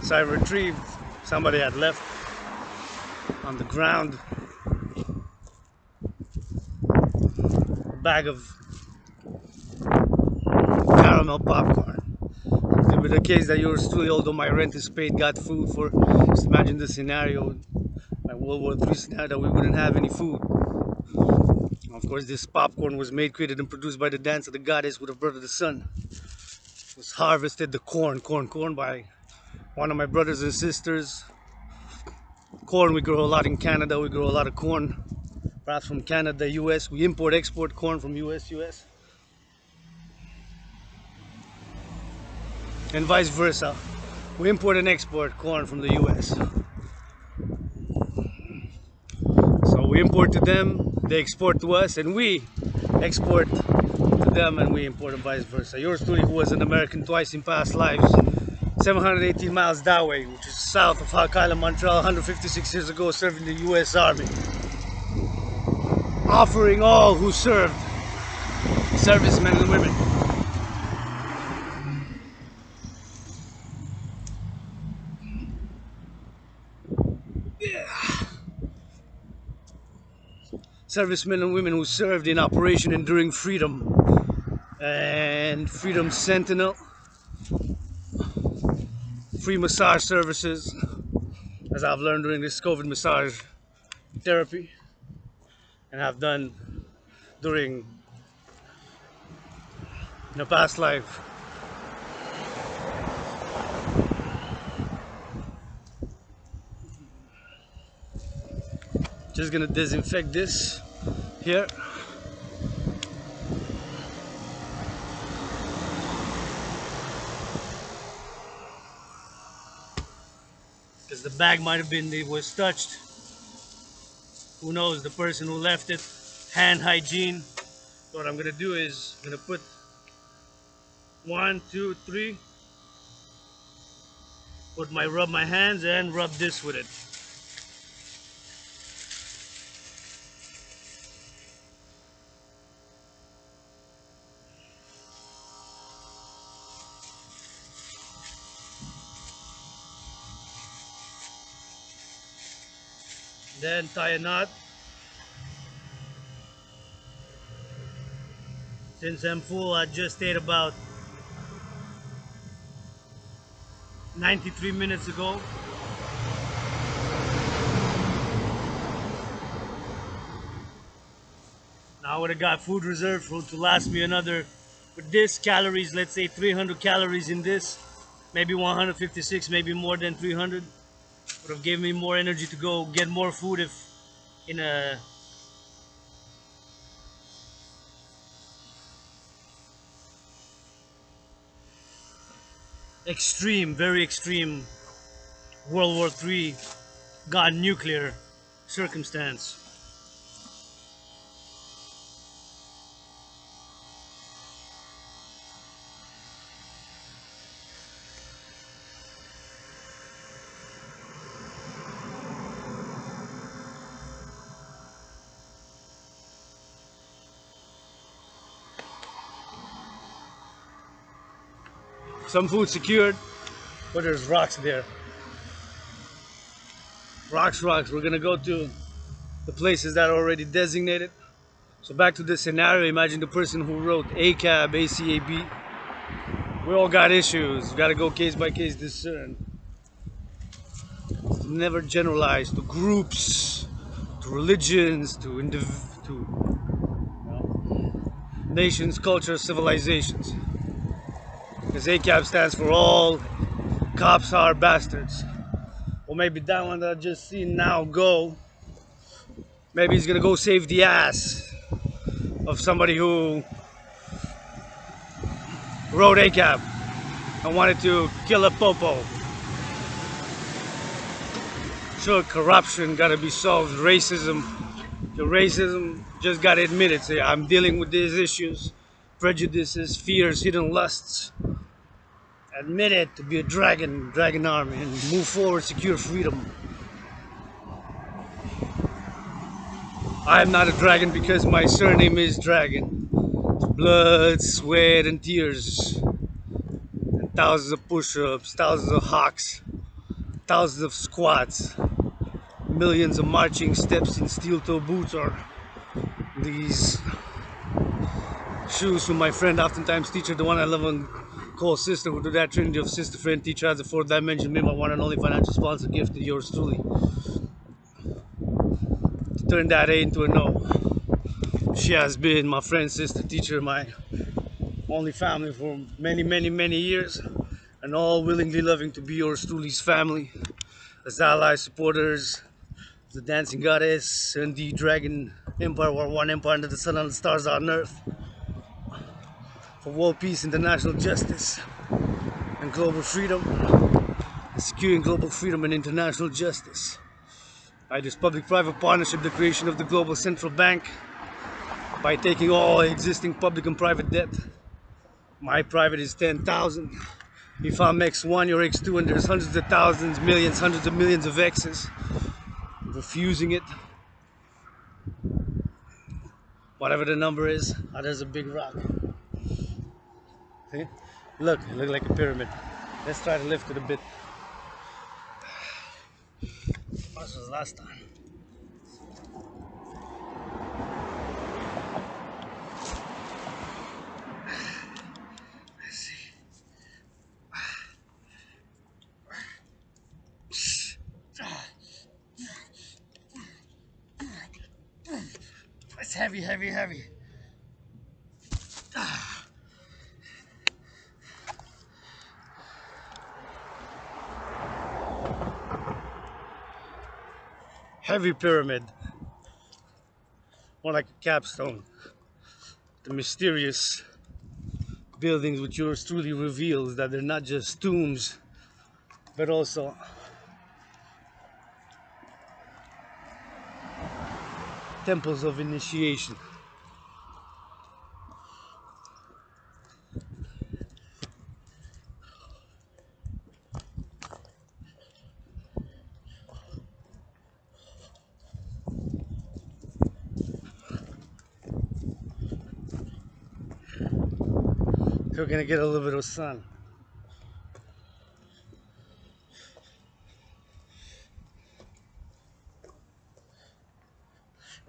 A: So I retrieved, somebody had left on the ground a bag of caramel popcorn. It could be the case that yours truly, although my rent is paid, got food for. Just imagine the scenario, my World War III scenario, that we wouldn't have any food. Of course, this popcorn was made, created, and produced by the dance of the goddess with her brother the sun. It was harvested, the corn by one of my brothers and sisters. Corn, we grow a lot in Canada. We grow a lot of corn, perhaps from Canada, US. We import, export corn from US, and vice versa. We import and export corn from the US. So we import to them, they export to us, and we export to them, and we import, and vice versa. Yours truly, who was an American twice in past lives, 718 miles that way, which is south of Hawk Island, Montreal, 156 years ago, serving the US Army. Offering all who served, servicemen and women. Servicemen and women who served in Operation Enduring Freedom and Freedom Sentinel, free massage services, as I've learned during this COVID massage therapy, and have done during the past life. Just gonna disinfect this here. Because the bag might have been, it was touched. Who knows, the person who left it. Hand hygiene. So what I'm gonna do is I'm gonna put 1, 2, 3. Rub my hands and rub this with it. Then tie a knot. Since I'm full, I just ate about 93 minutes ago. Now I would have got food reserved to last me another, with this calories, let's say 300 calories in this, maybe 156, maybe more than 300. Would have given me more energy to go get more food if in a extreme, very extreme World War III, gone nuclear circumstance. Some food secured, but there's rocks there. Rocks. We're gonna go to the places that are already designated. So back to the scenario, imagine the person who wrote ACAB, ACAB. We all got issues, gotta go case by case discern. Never generalize to groups, to religions, to nations, cultures, civilizations. Because ACAB stands for all cops are bastards. Or maybe that one that I just seen now go. Maybe he's gonna go save the ass of somebody who rode ACAB and wanted to kill a popo. Sure, corruption gotta be solved, racism. The racism just gotta admit it. Say, I'm dealing with these issues, prejudices, fears, hidden lusts. Admit it to be a dragon army, and move forward, secure freedom. I am not a dragon because my surname is Dragan. Blood, sweat, and tears. And thousands of push-ups, thousands of hawks, thousands of squats, millions of marching steps in steel-toe boots, or these shoes from my friend, oftentimes teacher, the one I love and call sister, who do that trinity of sister, friend, teacher, as a fourth dimension, me, my one and only financial sponsor, gift to yours truly. To turn that A into a no. She has been my friend, sister, teacher, my only family for many, many, many years, and all willingly loving to be yours truly's family, as allies, supporters, the dancing goddess, and the dragon empire, or one empire under the sun and the stars on earth, for world peace, international justice, and global freedom, and securing global freedom and international justice. By this public-private partnership, the creation of the global central bank, by taking all existing public and private debt. My private is 10,000. If I'm X1, you're X2, and there's hundreds of thousands, millions, hundreds of millions of X's. Refusing it. Whatever the number is, there's a big rock. See? Look, it looks like a pyramid. Let's try to lift it a bit. This was last time. Let's see. It's heavy, heavy, heavy. Heavy pyramid. More like a capstone. The mysterious buildings which yours truly reveals that they're not just tombs, but also temples of initiation. We're gonna get a little bit of sun.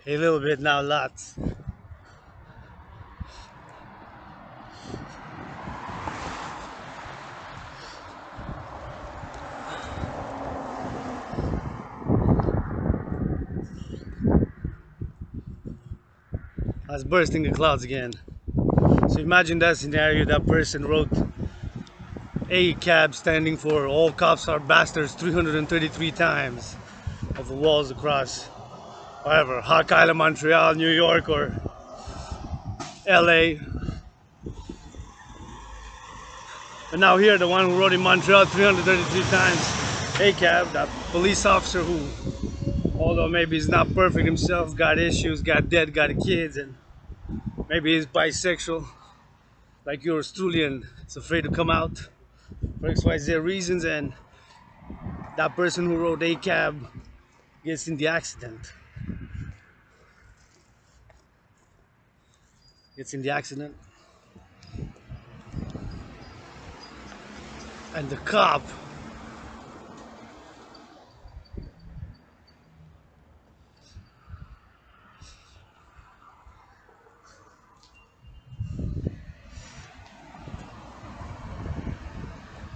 A: A little bit now, lots. I was bursting the clouds again. So imagine that scenario. That person wrote ACAB, standing for all cops are bastards, 333 times of the walls across whatever, Hawk Island, Montreal, New York, or LA. But now here, the one who wrote in Montreal 333 times ACAB, that police officer who, although maybe he's not perfect himself, got issues, got dead, got kids, and maybe he's bisexual, like yours truly, and it's afraid to come out for XYZ reasons, and that person who wrote ACAB gets in the accident. And the cop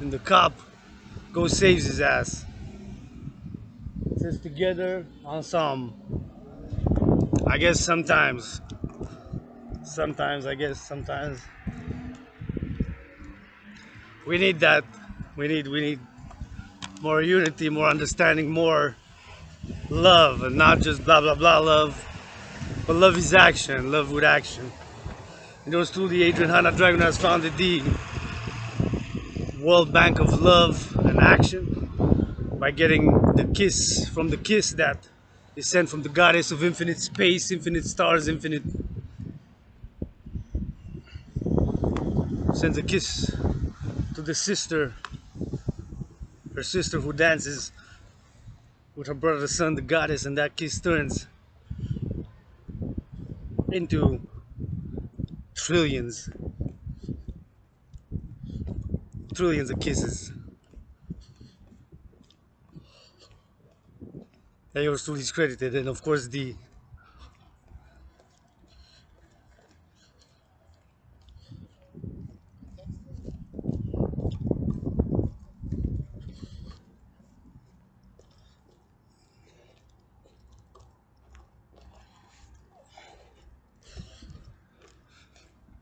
A: then the cop goes saves his ass. It says together, ensemble. I guess sometimes we need that. We need more unity, more understanding, more love, and not just blah blah blah love, but love is action, love with action. And yours truly, Adrian Hanna Dragan, has founded the World Bank of Love and Action by getting the kiss that is sent from the goddess of infinite space, infinite stars, infinite, sends a kiss to the sister, her sister who dances with her brother, the sun, the goddess, and that kiss turns into trillions, trillions of kisses. That yours truly is credited, and of course the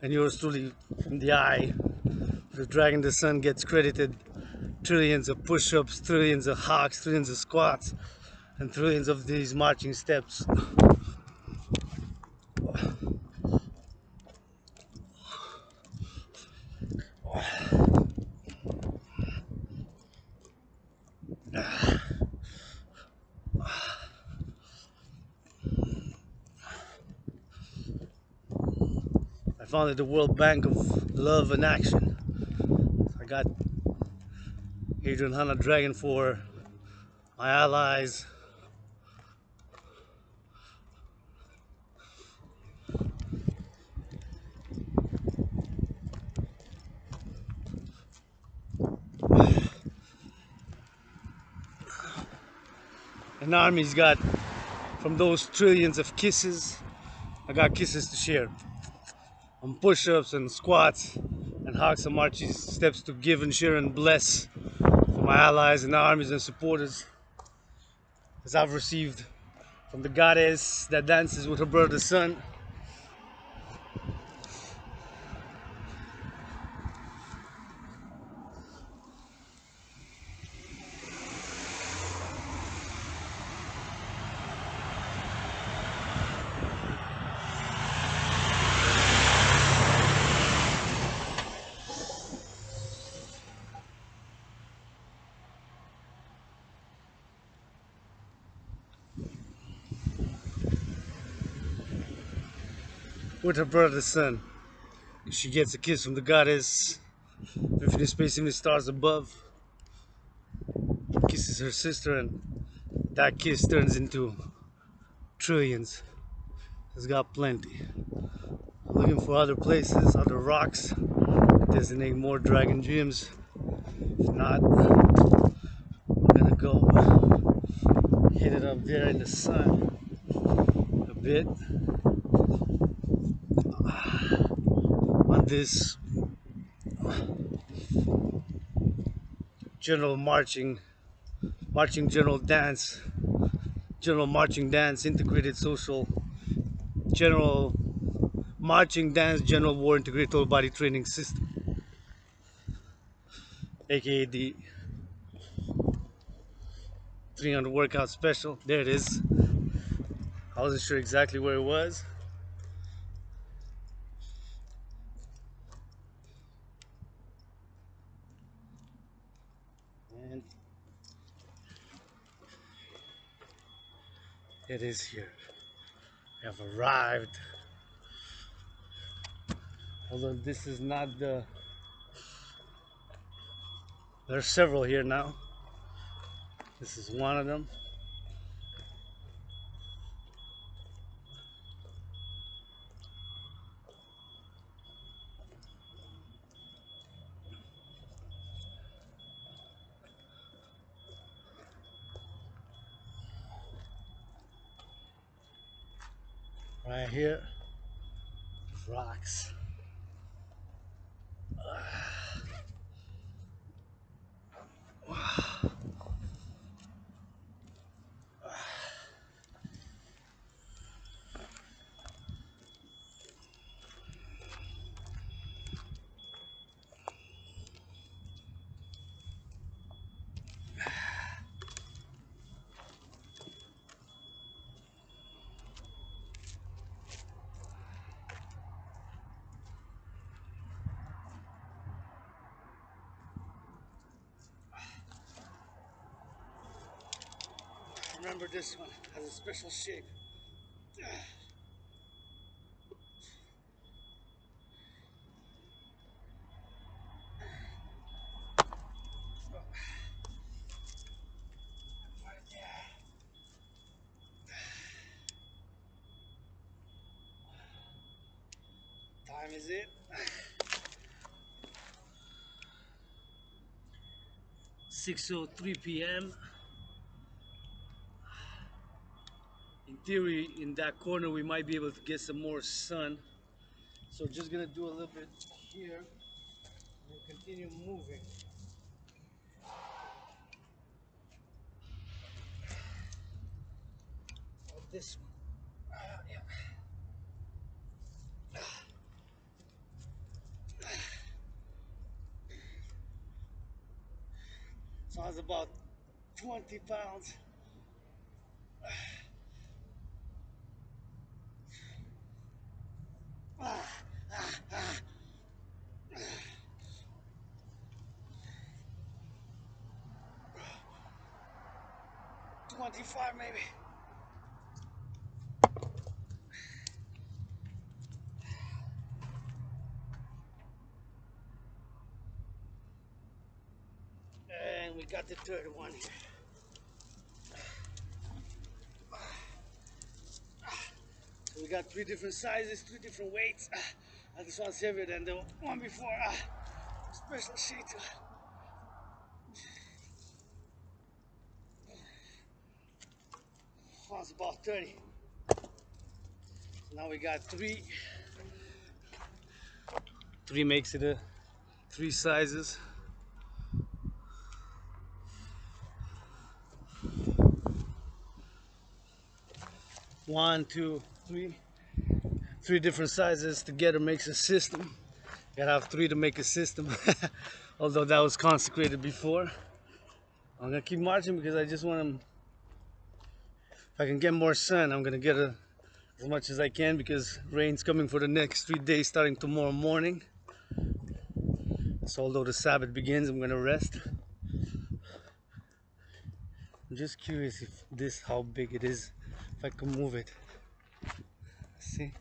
A: and yours truly from the eye, the dragon, the sun, gets credited trillions of push-ups, trillions of hawks, trillions of squats, and trillions of these marching steps. I founded the World Bank of Love and Action. I got Adrian Hanna Dragan for my allies. And armies got, from those trillions of kisses, I got kisses to share. On push-ups and squats and hawks and marches, steps to give and share and bless for my allies and armies and supporters, as I've received from the goddess that dances with her brother the sun. With her brother the sun. She gets a kiss from the goddess, infinite space, infinite stars above. Kisses her sister, and that kiss turns into trillions. It's got plenty. I'm looking for other places, other rocks, designate more dragon gems. If not, we're gonna go hit it up there in the sun a bit on this general marching general dance, general marching dance, integrated social, general marching dance, general war integrated total body training system, aka the 300 workout special. There it is. I wasn't sure exactly where it was. And it is here. We have arrived. Although this is not the... There's several here now. This is one of them. Right here. Rocks. remember this one has a special shape. Time is it? 6:03 p.m. In theory, in that corner we might be able to get some more sun. So just gonna do a little bit here and continue moving. This one. Yeah. So I was about 20 pounds. 25 maybe. And we got the third one here. So we got 3 different sizes, 3 different weights. This one's heavier than the one before. Special sheet. One's about 30. So now we got 3. 3 makes it 3 sizes. 1, 2, 3. 3 different sizes together makes a system. You gotta have 3 to make a system. Although that was consecrated before. I'm gonna keep marching because I just want to. If I can get more sun, I'm gonna get as much as I can because rain's coming for the next 3 days starting tomorrow morning. So although the Sabbath begins, I'm gonna rest. I'm just curious if how big it is, if I can move it. See?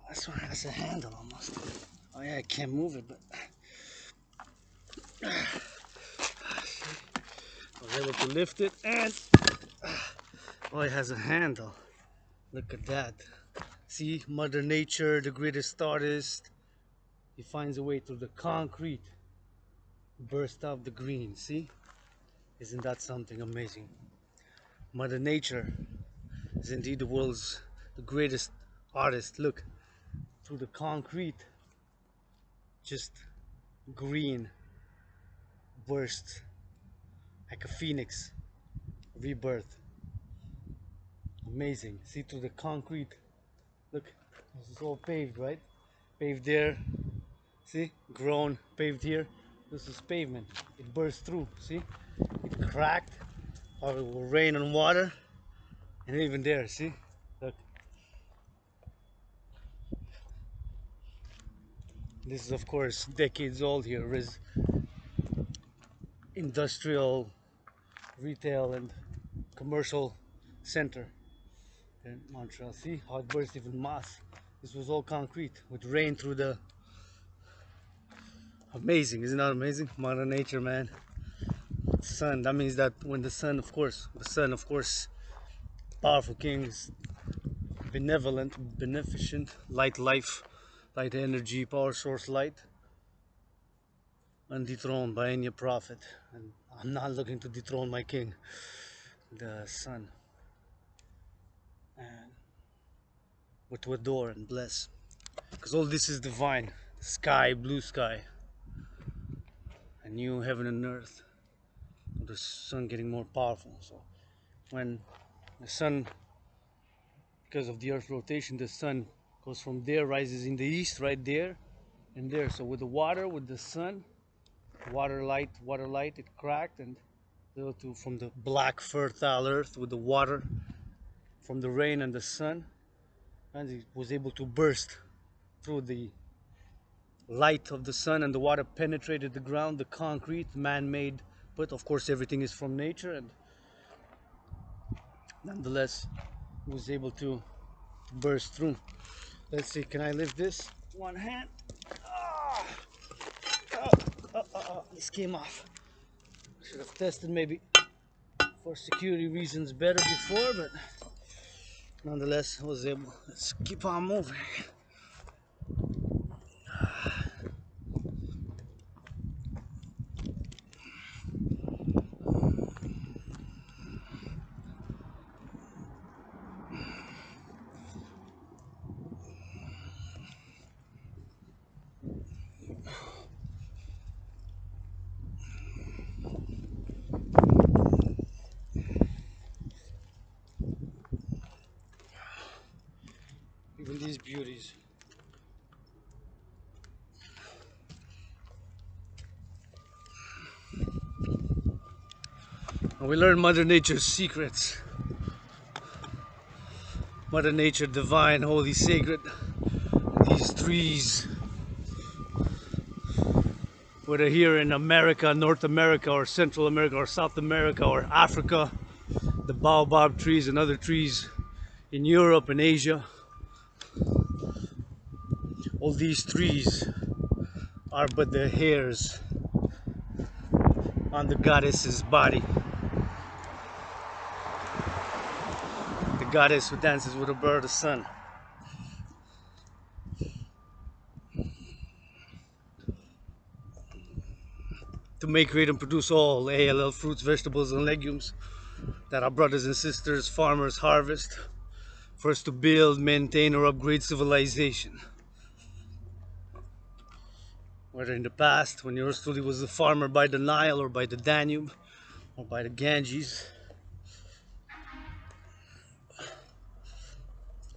A: This one has a handle almost. Oh yeah, I can't move it, but I was able to lift it, and oh, it has a handle. Look at that. See, Mother Nature, the greatest artist, he finds a way through the concrete, burst out the green. See? Isn't that something amazing? Mother Nature is indeed the greatest artist. Look, through the concrete, just green burst like a phoenix, rebirth. Amazing. See, through the concrete. Look, this is all paved, right? Paved there. See, grown, paved here. This is pavement. It burst through. See, it cracked, or it will rain on water, and even there. See, look. This is, of course, decades old here. Is industrial, retail, and commercial center in Montreal. See how it burst even mass. This was all concrete with rain through the. Amazing, isn't that amazing? Mother Nature, man. Sun. That means that when the sun, of course, powerful king is benevolent, beneficent, light life, light energy, power source light, undethroned by any prophet. And I'm not looking to dethrone my king, the sun, and but to adore and bless. Because all this is divine. Sky, blue sky, a new heaven and earth. The sun getting more powerful. So when the sun, because of the earth's rotation, the sun goes from there, rises in the east, right there and there. So with the water, with the sun, water light, it cracked, and from the black fertile earth with the water from the rain and the sun, and it was able to burst through the light of the sun, and the water penetrated the ground, the concrete, man-made, but of course everything is from nature, and Nonetheless, he was able to burst through. Let's see, can I lift this? One hand. Ah! This came off. Should have tested maybe for security reasons better before, but nonetheless, I was able. Let's keep on moving. Even these beauties. And we learn Mother Nature's secrets. Mother Nature, divine, holy, sacred. These trees, whether here in America, North America, or Central America, or South America, or Africa, the baobab trees and other trees in Europe and Asia, all these trees are but the hairs on the goddess's body. The goddess who dances with a bird of the sun. To make, create, and produce all ALL fruits, vegetables, and legumes that our brothers and sisters, farmers, harvest for us to build, maintain, or upgrade civilization. Whether in the past, when yours truly was a farmer by the Nile, or by the Danube, or by the Ganges,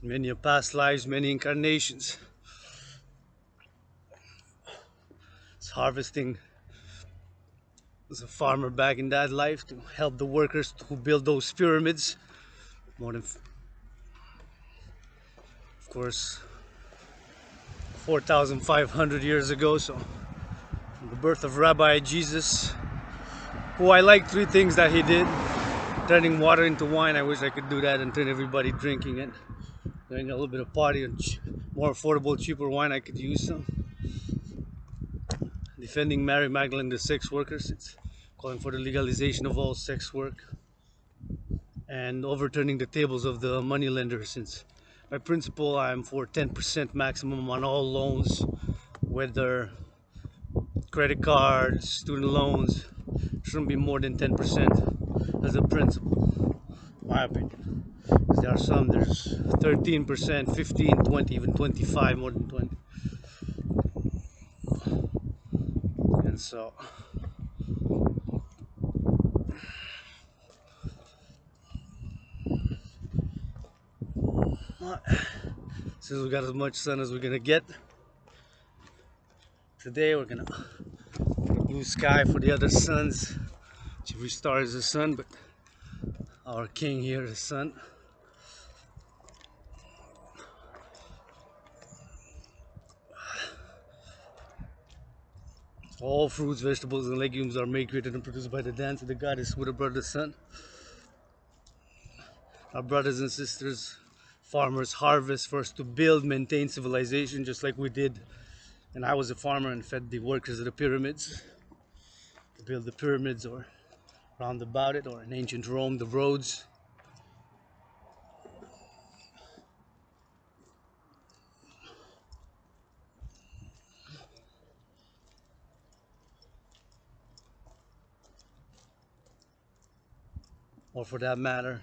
A: many past lives, many incarnations, it's harvesting as a farmer back in that life to help the workers who build those pyramids more than, of course, 4,500 years ago. So the birth of Rabbi Jesus, who I like three things that he did: turning water into wine. I wish I could do that and turn everybody drinking it. Doing a little bit of party and more affordable, cheaper wine, I could use some. Defending Mary Magdalene, the sex workers. It's calling for the legalization of all sex work. And overturning the tables of the moneylenders, since by principle I'm for 10% maximum on all loans, whether credit cards, student loans, shouldn't be more than 10% as a principle, in my opinion. Because there are some, there's 13%, 15, 20, even 25, more than 20. And so since we got as much sun as we're gonna get today, we're gonna blue sky for the other suns. Every star is the sun, but our king here is the sun. All fruits, vegetables, and legumes are made, created, and produced by the dance of the goddess with a brother sun. Our brothers and sisters, farmers, harvest for us to build, maintain civilization, just like we did. And I was a farmer and fed the workers of the pyramids. To build the pyramids, or round about it, or in ancient Rome, the roads. Or for that matter,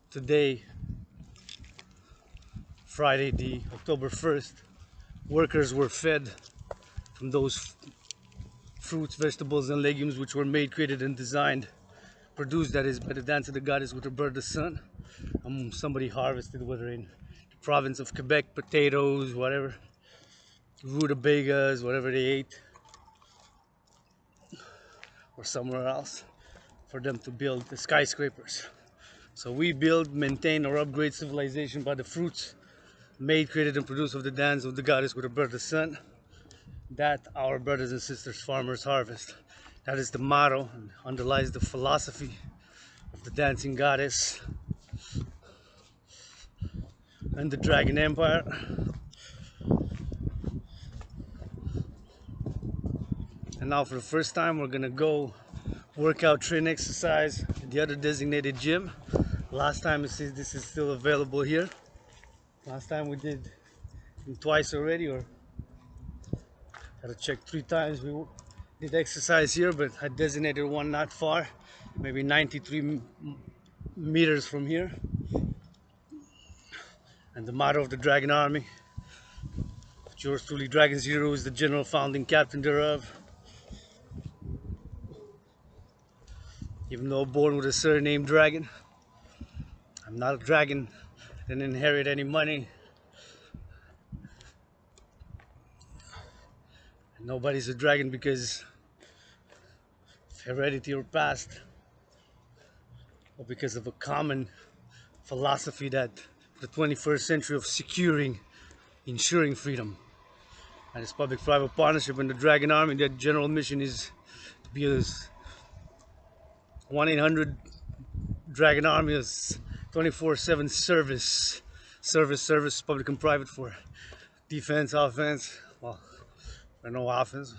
A: today, Friday, the October 1st, workers were fed from those fruits, vegetables, and legumes which were made, created, and designed, produced, that is, by the dance of the goddess with her bird, the sun. Somebody harvested, whether in the province of Quebec, potatoes, whatever, rutabagas, whatever they ate, or somewhere else, for them to build the skyscrapers. So we build, maintain, or upgrade civilization by the fruits made, created, and produced of the dance of the goddess with her bird, the sun, that our brothers and sisters farmers harvest. That is the motto and underlies the philosophy of the dancing goddess and the Dragon Empire. And now for the first time we're gonna go workout, train, exercise at the other designated gym. Last time this is still available here. Last time we did twice already, or had to check 3 times. We did exercise here, but I designated one not far, maybe 93 meters from here. And the motto of the Dragon Army, yours truly, Dragon Zero, is the general founding captain thereof. Even though born with a surname Dragon, I'm not a dragon. Didn't inherit any money. And nobody's a dragon because of heredity or past, or because of a common philosophy that the 21st century of ensuring freedom. And it's public-private partnership in the Dragon Army. Their general mission is to be a 1-800 Dragon Army, is 24/7 service, public and private, for defense, offense. Well, or no offense.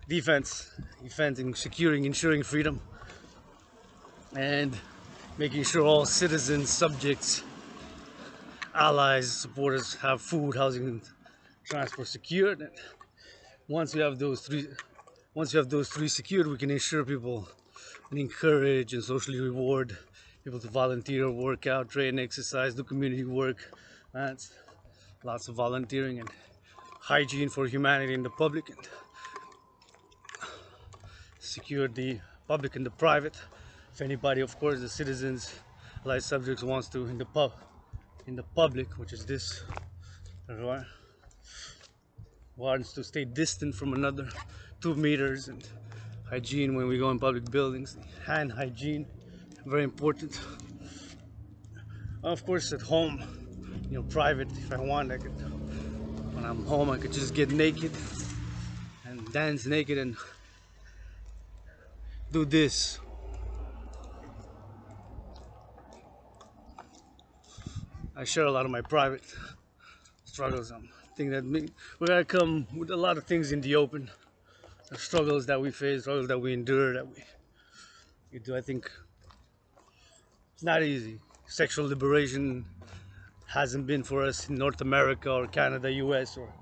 A: Defending, securing, ensuring freedom, and making sure all citizens, subjects, allies, supporters have food, housing, and transport secured. And once you have those three secured, we can ensure people and encourage and socially reward people to volunteer, work out, train, exercise, do community work. That's lots of volunteering and hygiene for humanity and the public, and secure the public and the private. If anybody, of course, the citizens, allied subjects, wants to in the public, which is this, right, wants to stay distant from another 2 meters, and hygiene when we go in public buildings, hand hygiene, very important. Of course, at home, private, if I want, I could, when I'm home, I could just get naked and dance naked and do this. I share a lot of my private struggles. I think that we gotta come with a lot of things in the open. The struggles that we face, struggles that we endure, that we do. I think it's not easy. Sexual liberation hasn't been for us in North America or Canada, US, or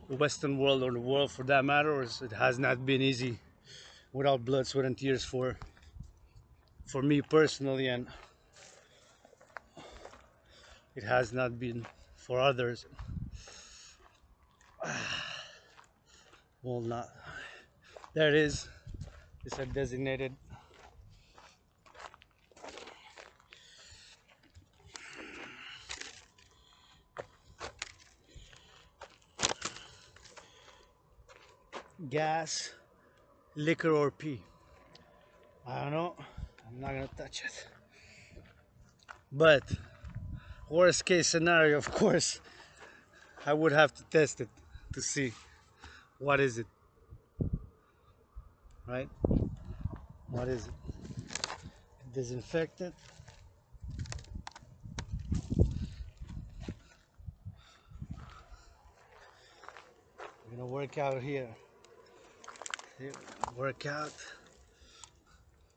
A: the Western world, or the world for that matter. Or it has not been easy without blood, sweat, and tears for me personally, and it has not been for others. Well, not. There it is. It's a designated gas, liquor, or pee. I don't know. I'm not gonna touch it. But worst case scenario, of course, I would have to test it to see what is it, right? What is it? Disinfectant. We're gonna work out here. Work out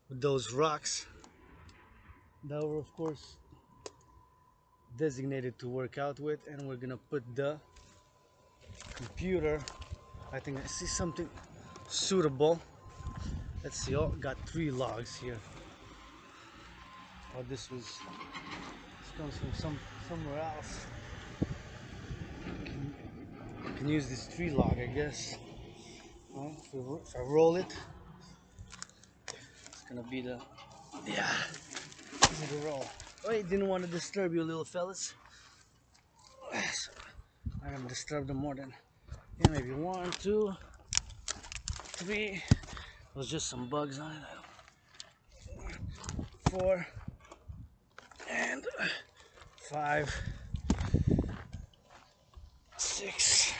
A: with those rocks that were, of course, designated to work out with, and we're gonna put the computer. I think I see something suitable. Let's see. Oh, got 3 logs here. Oh, this comes from somewhere else. I can use this 3 log, I guess. Well, if I roll it, it's gonna be the, yeah, easy to roll. Wait, didn't want to disturb you little fellas. So I'm gonna disturb them more than, yeah, maybe 1, 2, 3. There's just some bugs on it. 4 and 5, 6,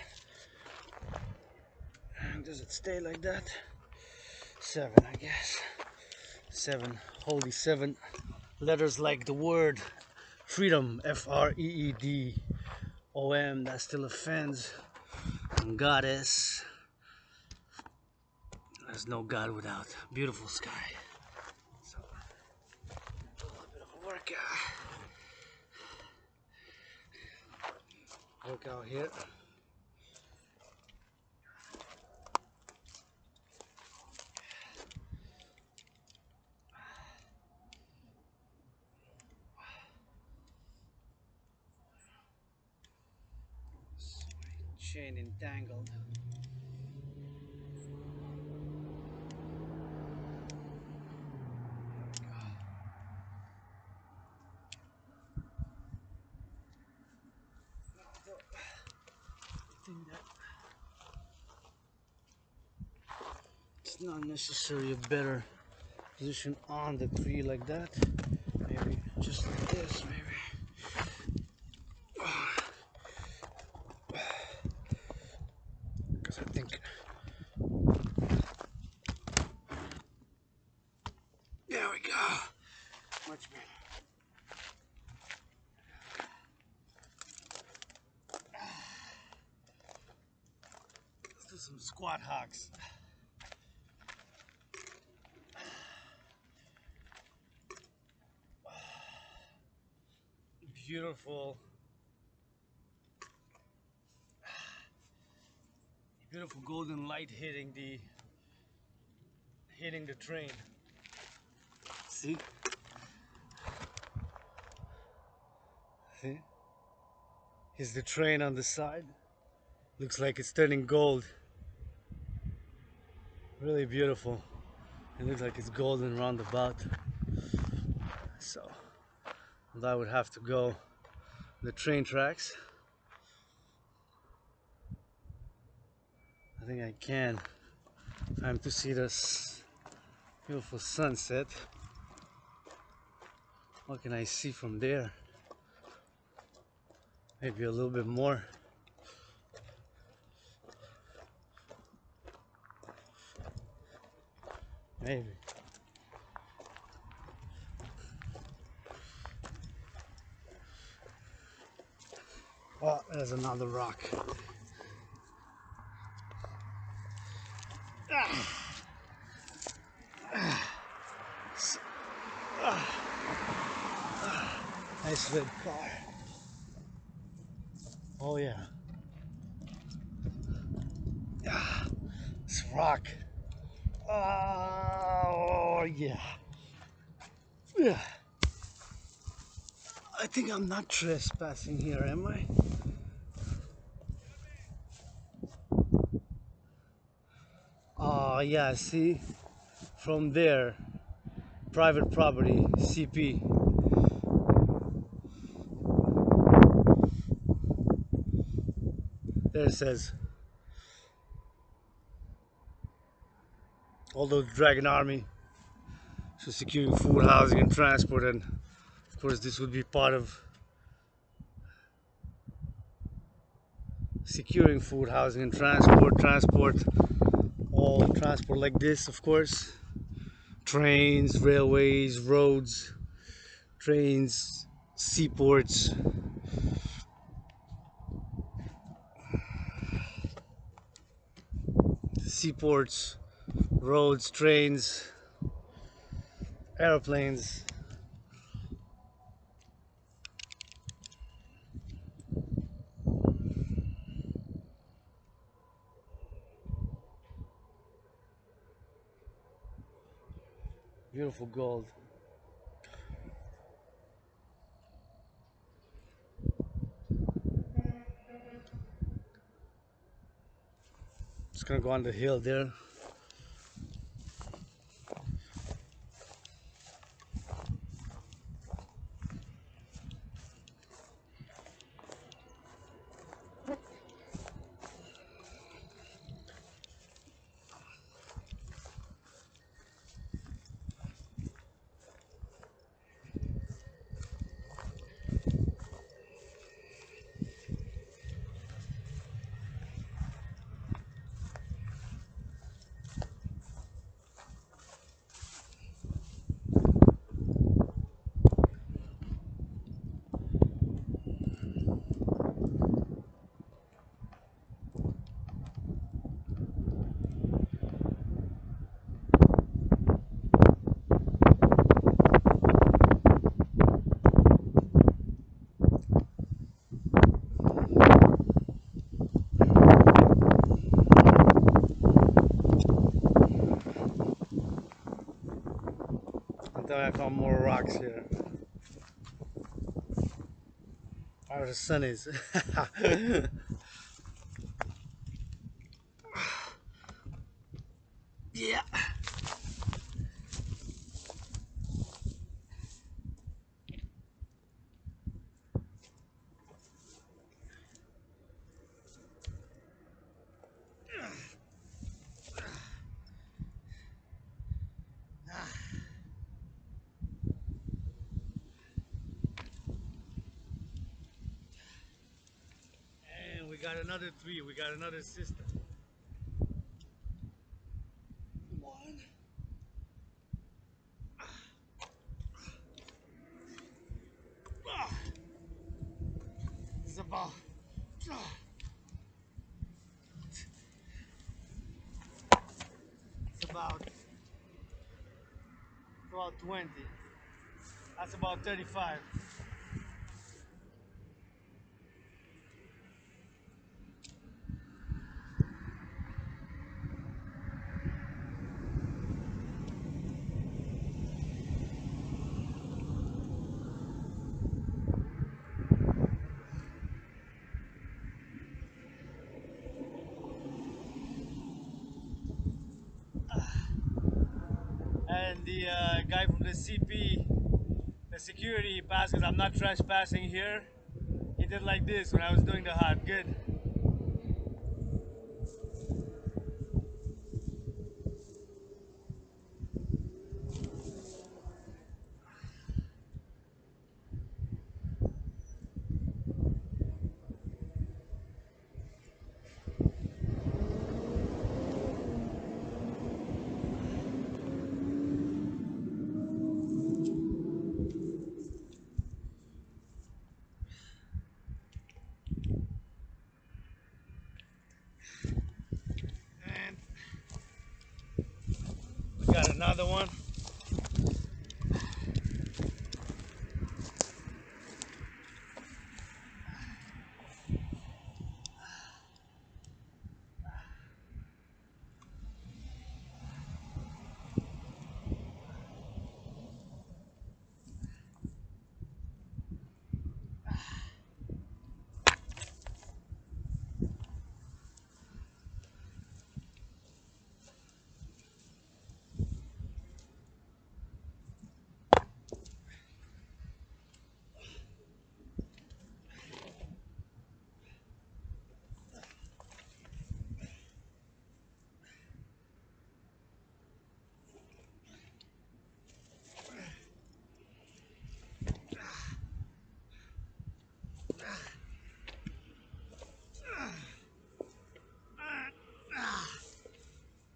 A: long does it stay like that? 7, I guess. 7, holy 7 letters like the word freedom, Freedom, that still offends. And goddess, there's no God without. Beautiful sky. So, a little bit of a workout here. Chain entangled. I think that it's not necessarily a better position on the tree like that. Maybe just like this, maybe. Because I think there we go. Much better. Let's do some squat hocks. Beautiful. Beautiful golden light hitting the train. See? See? Here's the train on the side. Looks like it's turning gold. Really beautiful. It looks like it's golden roundabout. So I would have to go the train tracks. I think I can. Time to see this beautiful sunset. What can I see from there? Maybe a little bit more. Maybe. Oh, there's another rock. Nice red car. Oh yeah. This rock. Oh yeah. Yeah. I think I'm not trespassing here, am I? Oh yeah, see? From there, private property, CP. There it says. Although the Dragan army, so securing food, housing and transport, and of course this would be part of securing food, housing and transport, all transport like this, of course. Trains, railways, roads, trains, seaports. Seaports, roads, trains, airplanes. Beautiful gold. Just gonna go on the hill there. I found more rocks here. Where the sun is. Yeah. And we got another three. We got another system. One. It's about. It's about 20. That's about 35. And the guy from the CP, the security pass, because I'm not trespassing here. He did like this when I was doing the hot. Good. And we got another one.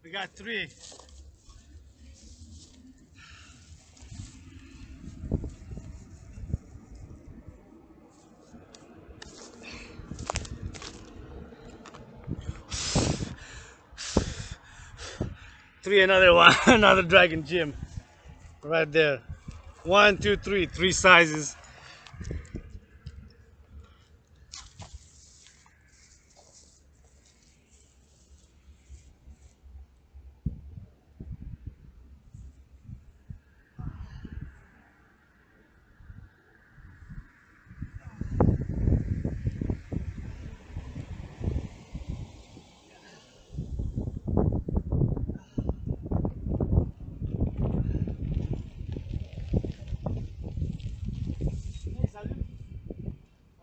A: We got three. Three, another one, another Dragon gym. Right there. One, two, three. Three sizes. Hey, salut!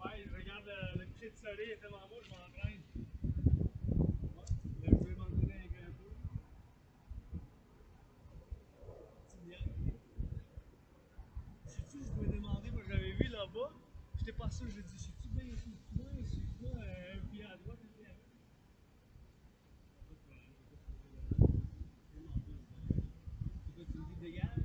A: Ouais, je regarde le pied de soleil est tellement beau, je m'entraîne. Ouais, je vais m'entraîner avec un peu. Tu viens? Sais-tu, je me demandais, moi j'avais vu là-bas, j'étais pas sûr, je dis, suis-tu bien sur le point, suis-tu pas un pied à droite, un pied à gauche? Pas de problème, je vais pas te poser la tête. Tellement beau, c'est quoi, tu me dis dégage?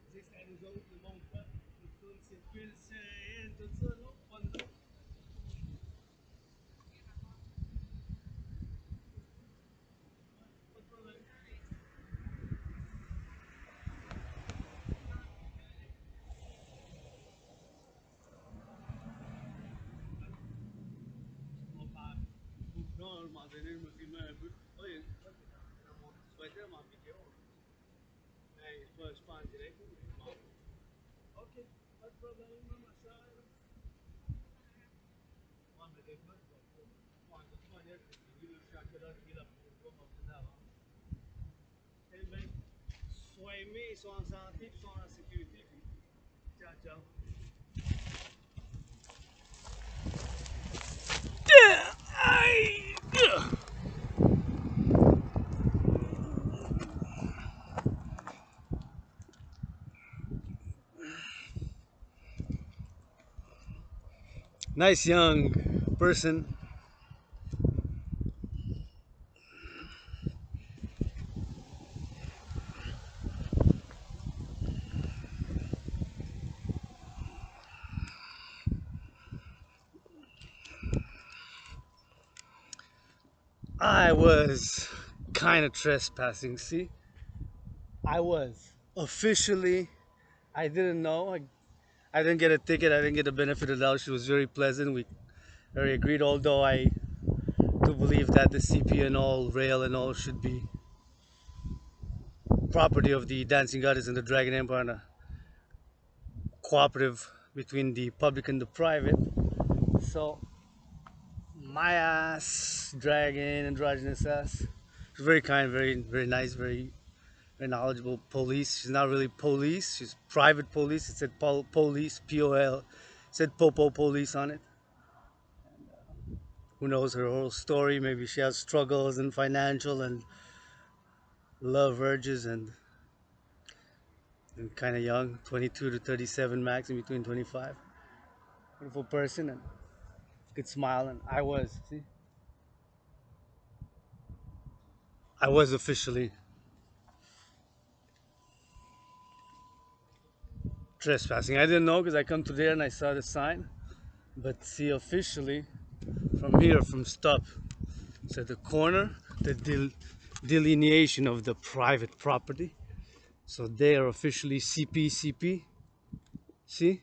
A: Tu sais, c'est à nous autres, le monde pop, tout ça, le circuit, le tout ça, non? Pas nous autres. Pas de problème. Nice young person. I was kind of trespassing. See, I was officially. I didn't know. I didn't get a ticket. I didn't get the benefit of the doubt. She was very pleasant. We very agreed. Although I do believe that the CP and all, rail and all, should be property of the Dancing Goddess and the Dragon Empire, and a cooperative between the public and the private. So my ass, Dragan, androgynous ass. She's very kind, very nice, very knowledgeable police. She's not really police. She's private police. It said police, P-O-L. It said Popo police on it. Who knows her whole story? Maybe she has struggles and financial and love urges and kind of young, 22 to 37 max, in between 25. Beautiful person and good smile. And I was officially trespassing. I didn't know because I come to there and I saw the sign. But see, officially, from here, from stop, so the corner, the delineation of the private property. So they are officially CP. See?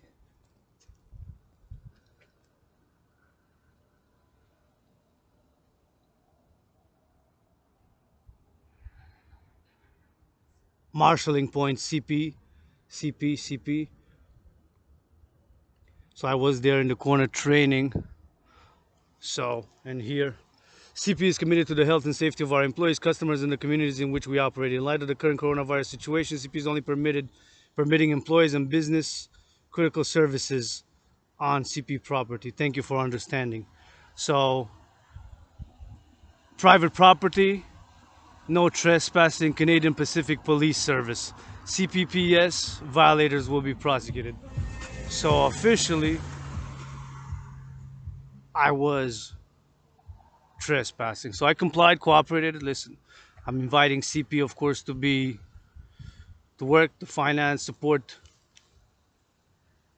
A: Marshalling point CP. So I was there in the corner training. So, and here, CP is committed to the health and safety of our employees, customers, and the communities in which we operate. In light of the current coronavirus situation, CP is only permitting employees and business critical services on CP property. Thank you for understanding. So, private property, no trespassing, Canadian Pacific Police Service. CPPS, violators will be prosecuted. So officially, I was trespassing. So I complied, cooperated. Listen, I'm inviting CP, of course, to work, to finance, support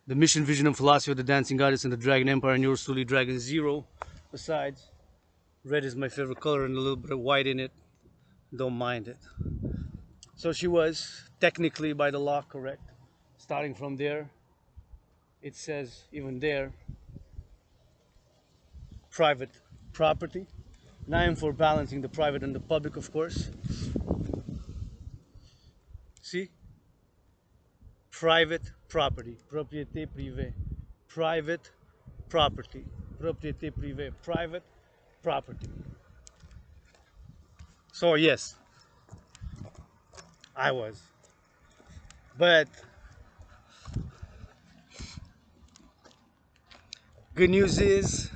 A: the mission, vision, and philosophy of the Dancing Goddess and the Dragon Empire, and yours truly, Dragon Zero. Besides, red is my favorite color and a little bit of white in it. Don't mind it. So she was technically by the law correct. Starting from there, it says even there, private property. And I am for balancing the private and the public, of course. See? Private property, propriété privée. Private property, propriété privée. Private property. So yes, I was. But good news is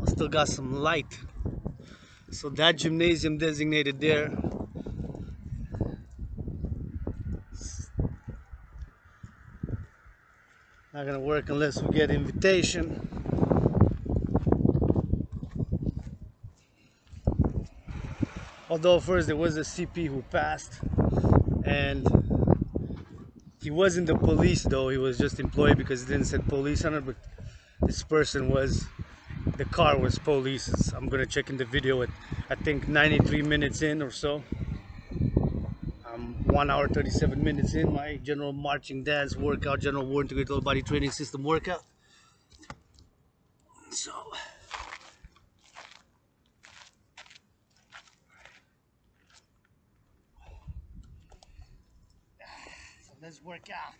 A: I still got some light. So that gymnasium designated there, not gonna work unless we get invitation. Although first there was a CP who passed, and he wasn't the police though, he was just employed because it didn't say police on it, but this person was, the car was police. I'm gonna check in the video at I think 93 minutes in or so. 1 hour 37 minutes in my general marching dance workout, general war integrated body training system workout. So let's work out.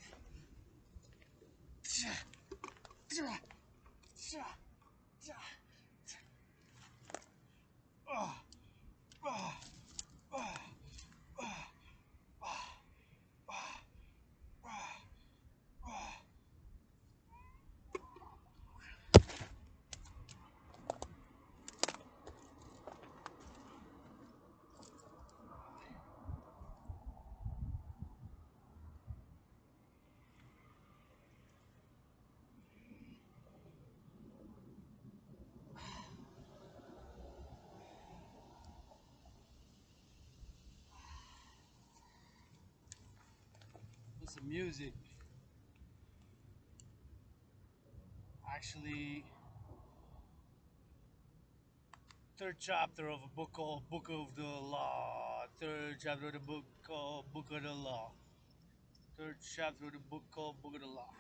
A: Some music. Actually, third chapter of a book called Book of the Law. Third chapter of the book called Book of the Law. Third chapter of the book called Book of the Law.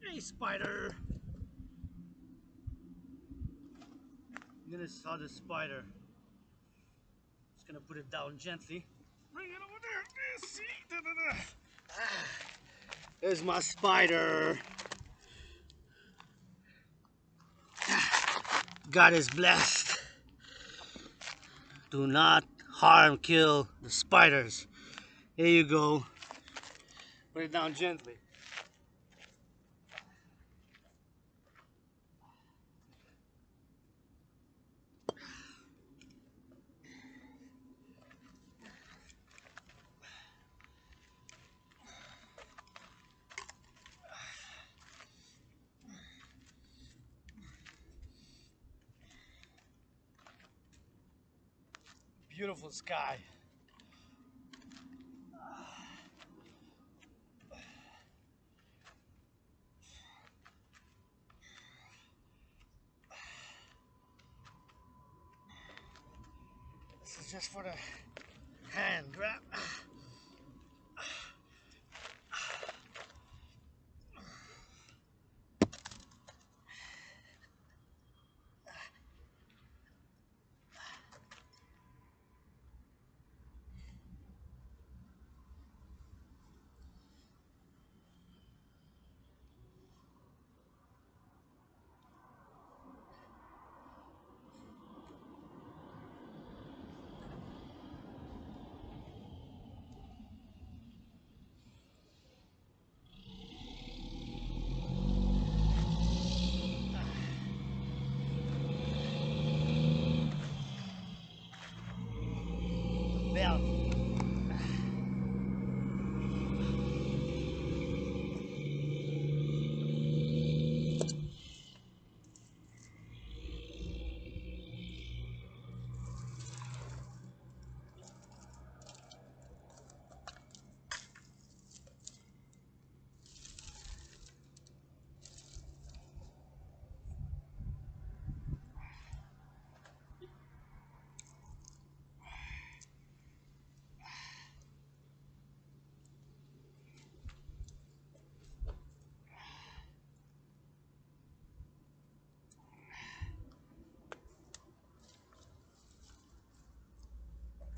A: Hey, spider! I'm gonna saw the spider. Just gonna put it down gently. Bring it over there. See? There's my spider. God is blessed. Do not harm, kill the spiders. Here you go. Put it down gently. Beautiful sky. This is just for the hand grab. Belt.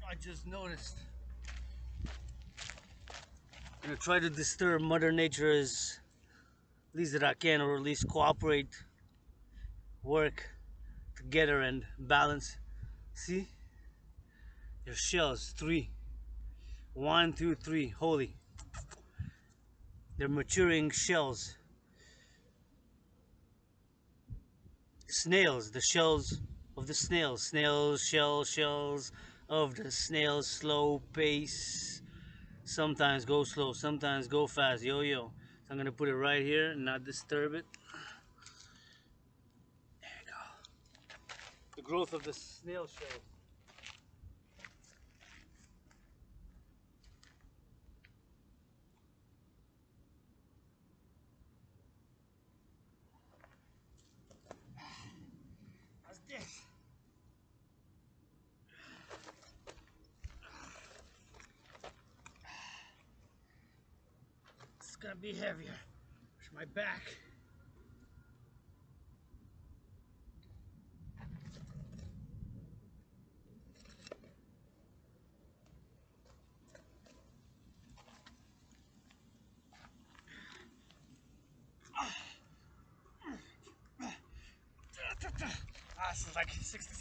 A: I just noticed try to disturb Mother Nature as least that I can, or at least cooperate, work together and balance. See? There's shells. 3. 1, 2, 3. Holy. They're maturing shells. Snails. The shells of the snails. Snails, shells of the snails. Slow pace. Sometimes go slow, sometimes go fast. Yo. So I'm gonna put it right here and not disturb it. There you go. The growth of the snail shell. How's this? It's gonna be heavier. It's my back. This is like 60.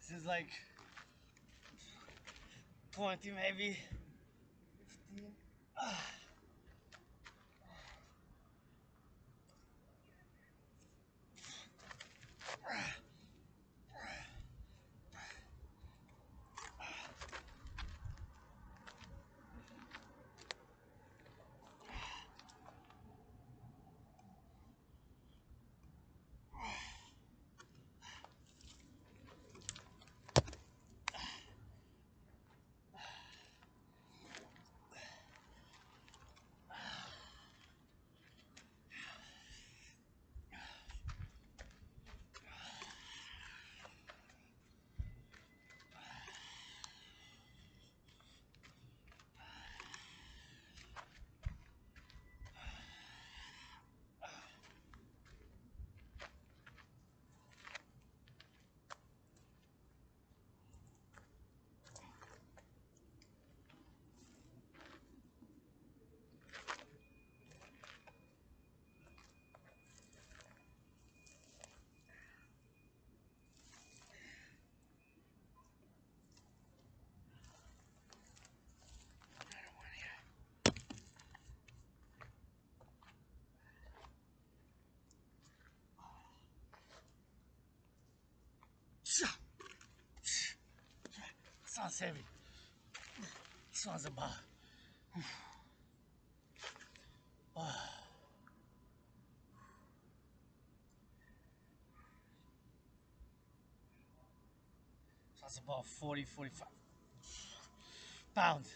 A: This is like 20 maybe. 15. This one's heavy. This one's about. That's about 40, 45 pounds.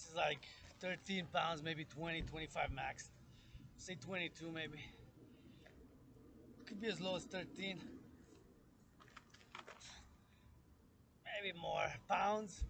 A: is like 13 pounds, maybe 20, 25 max. Say 22 maybe. Could be as low as 13. Maybe more pounds.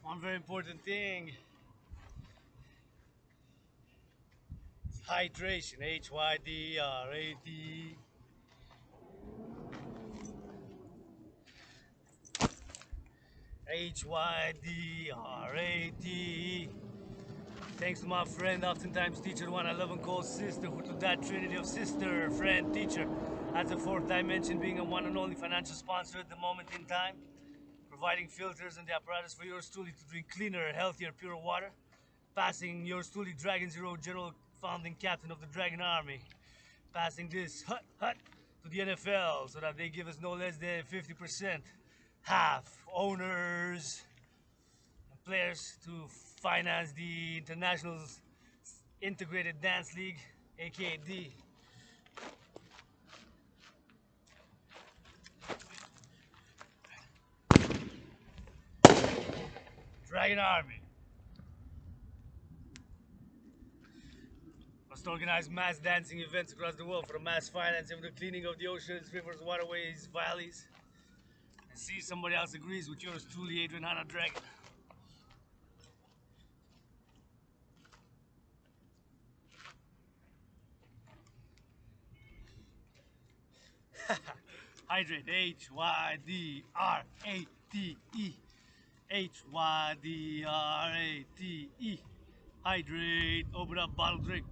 A: One very important thing is hydration. Hydrate. Hydrate. Thanks to my friend, oftentimes teacher, one I love and call sister, who to that trinity of sister, friend, teacher, as the fourth dimension, being a one and only financial sponsor at the moment in time, providing filters and the apparatus for yours truly to drink cleaner, healthier, pure water, passing yours truly Dragan Zero, general founding captain of the Dragan Army, passing this hut to the NFL so that they give us no less than 50%, half owners and players to finance the international integrated dance league, aka D. Dragan Army must organize mass dancing events across the world for the mass financing of the cleaning of the oceans, rivers, waterways, valleys, and see if somebody else agrees with yours truly, Adrian Hanna Dragan. Hydrate, Hydrate. Hydrate. Hydrate. Open up bottle drink.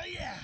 A: Yeah.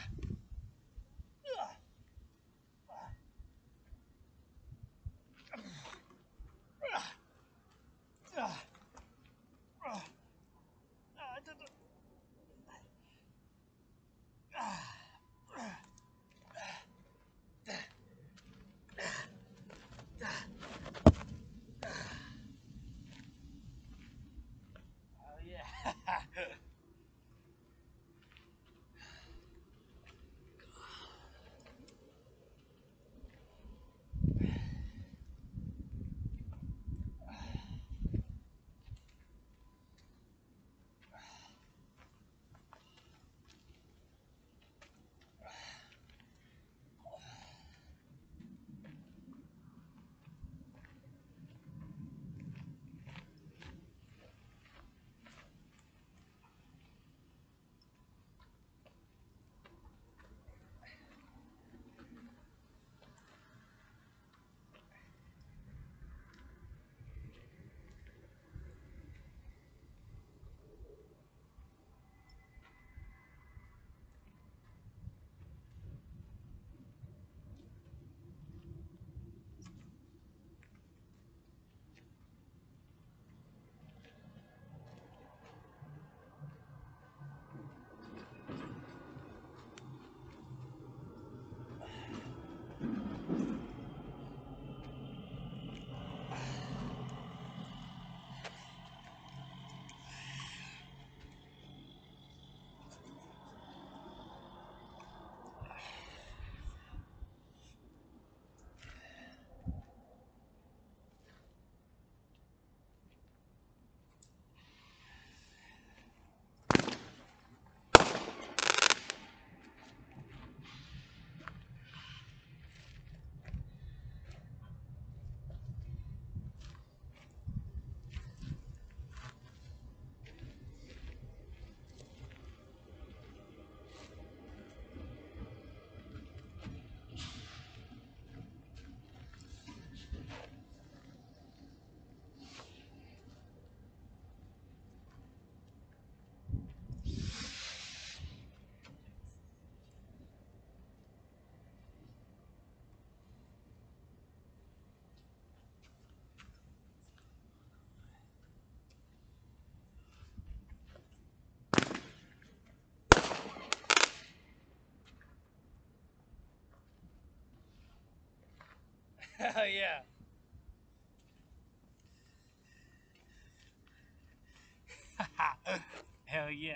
A: yeah.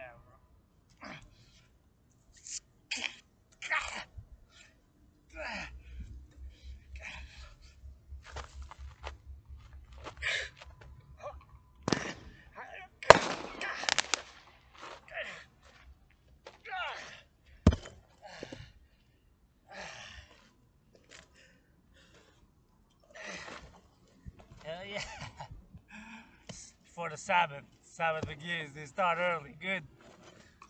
A: Hell yeah. Before the Sabbath. Sabbath begins. They start early. Good.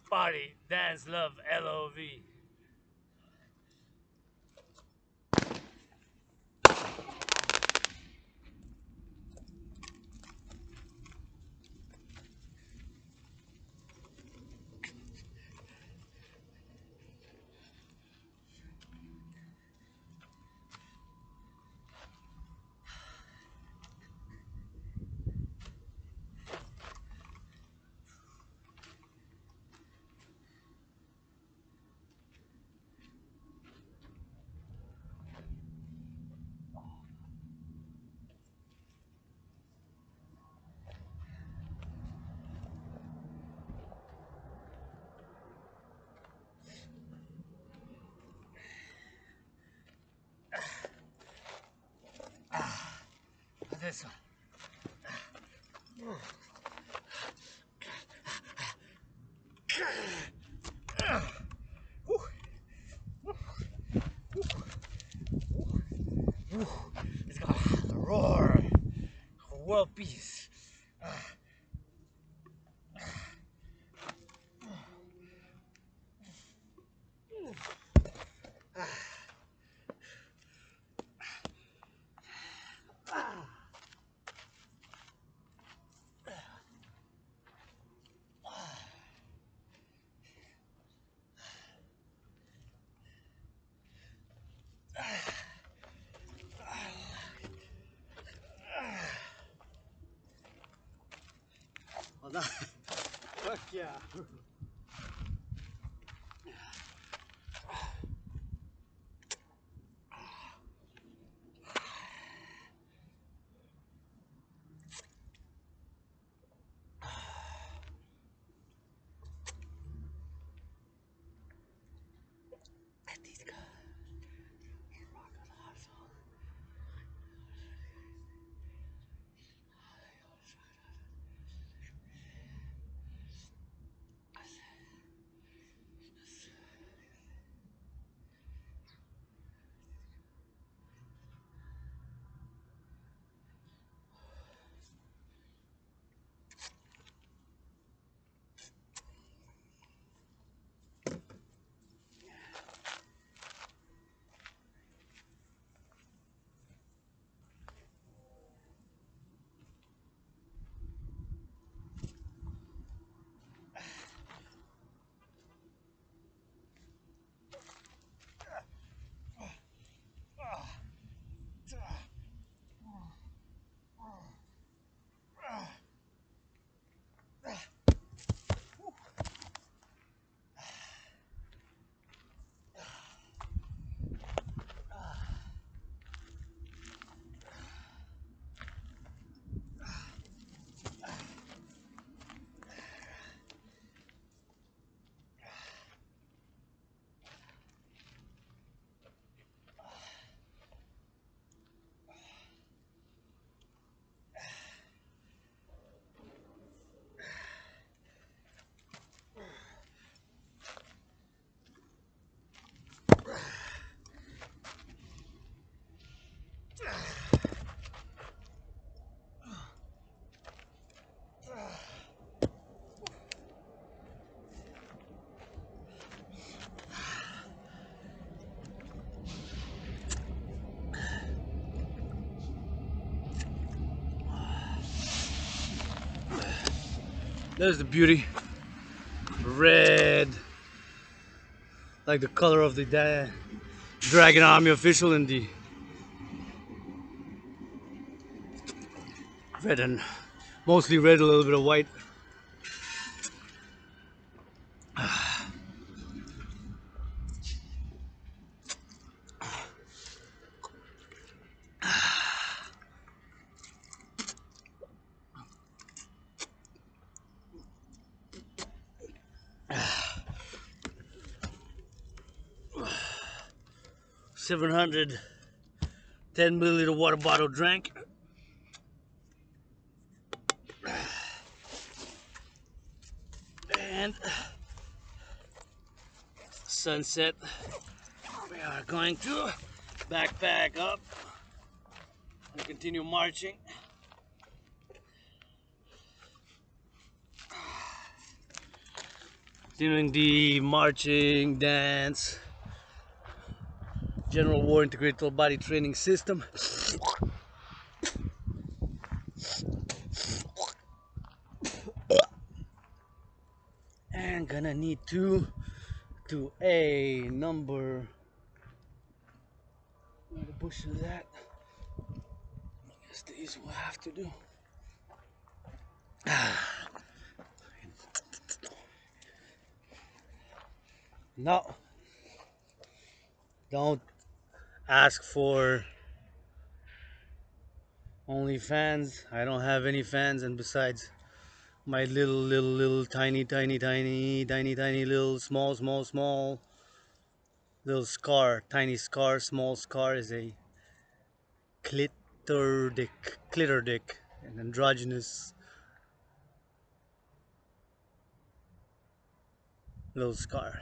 A: Party, dance, love, LOV. This one. It's got a roar. World peace. Hold on. Fuck yeah. There's the beauty. Red. Like the color of the Dragan Army official in the red and mostly red, a little bit of white. 710 milliliter water bottle drank. And sunset, we are going to backpack up and continue marching. Continuing the marching, dance, general war integrated body training system. And gonna need to do a number. Where the bush is at? I guess these will have to do. No, don't ask for only fans. I don't have any fans, and besides, my little tiny little small little scar, tiny scar, small scar is a clitor dick, an androgynous little scar.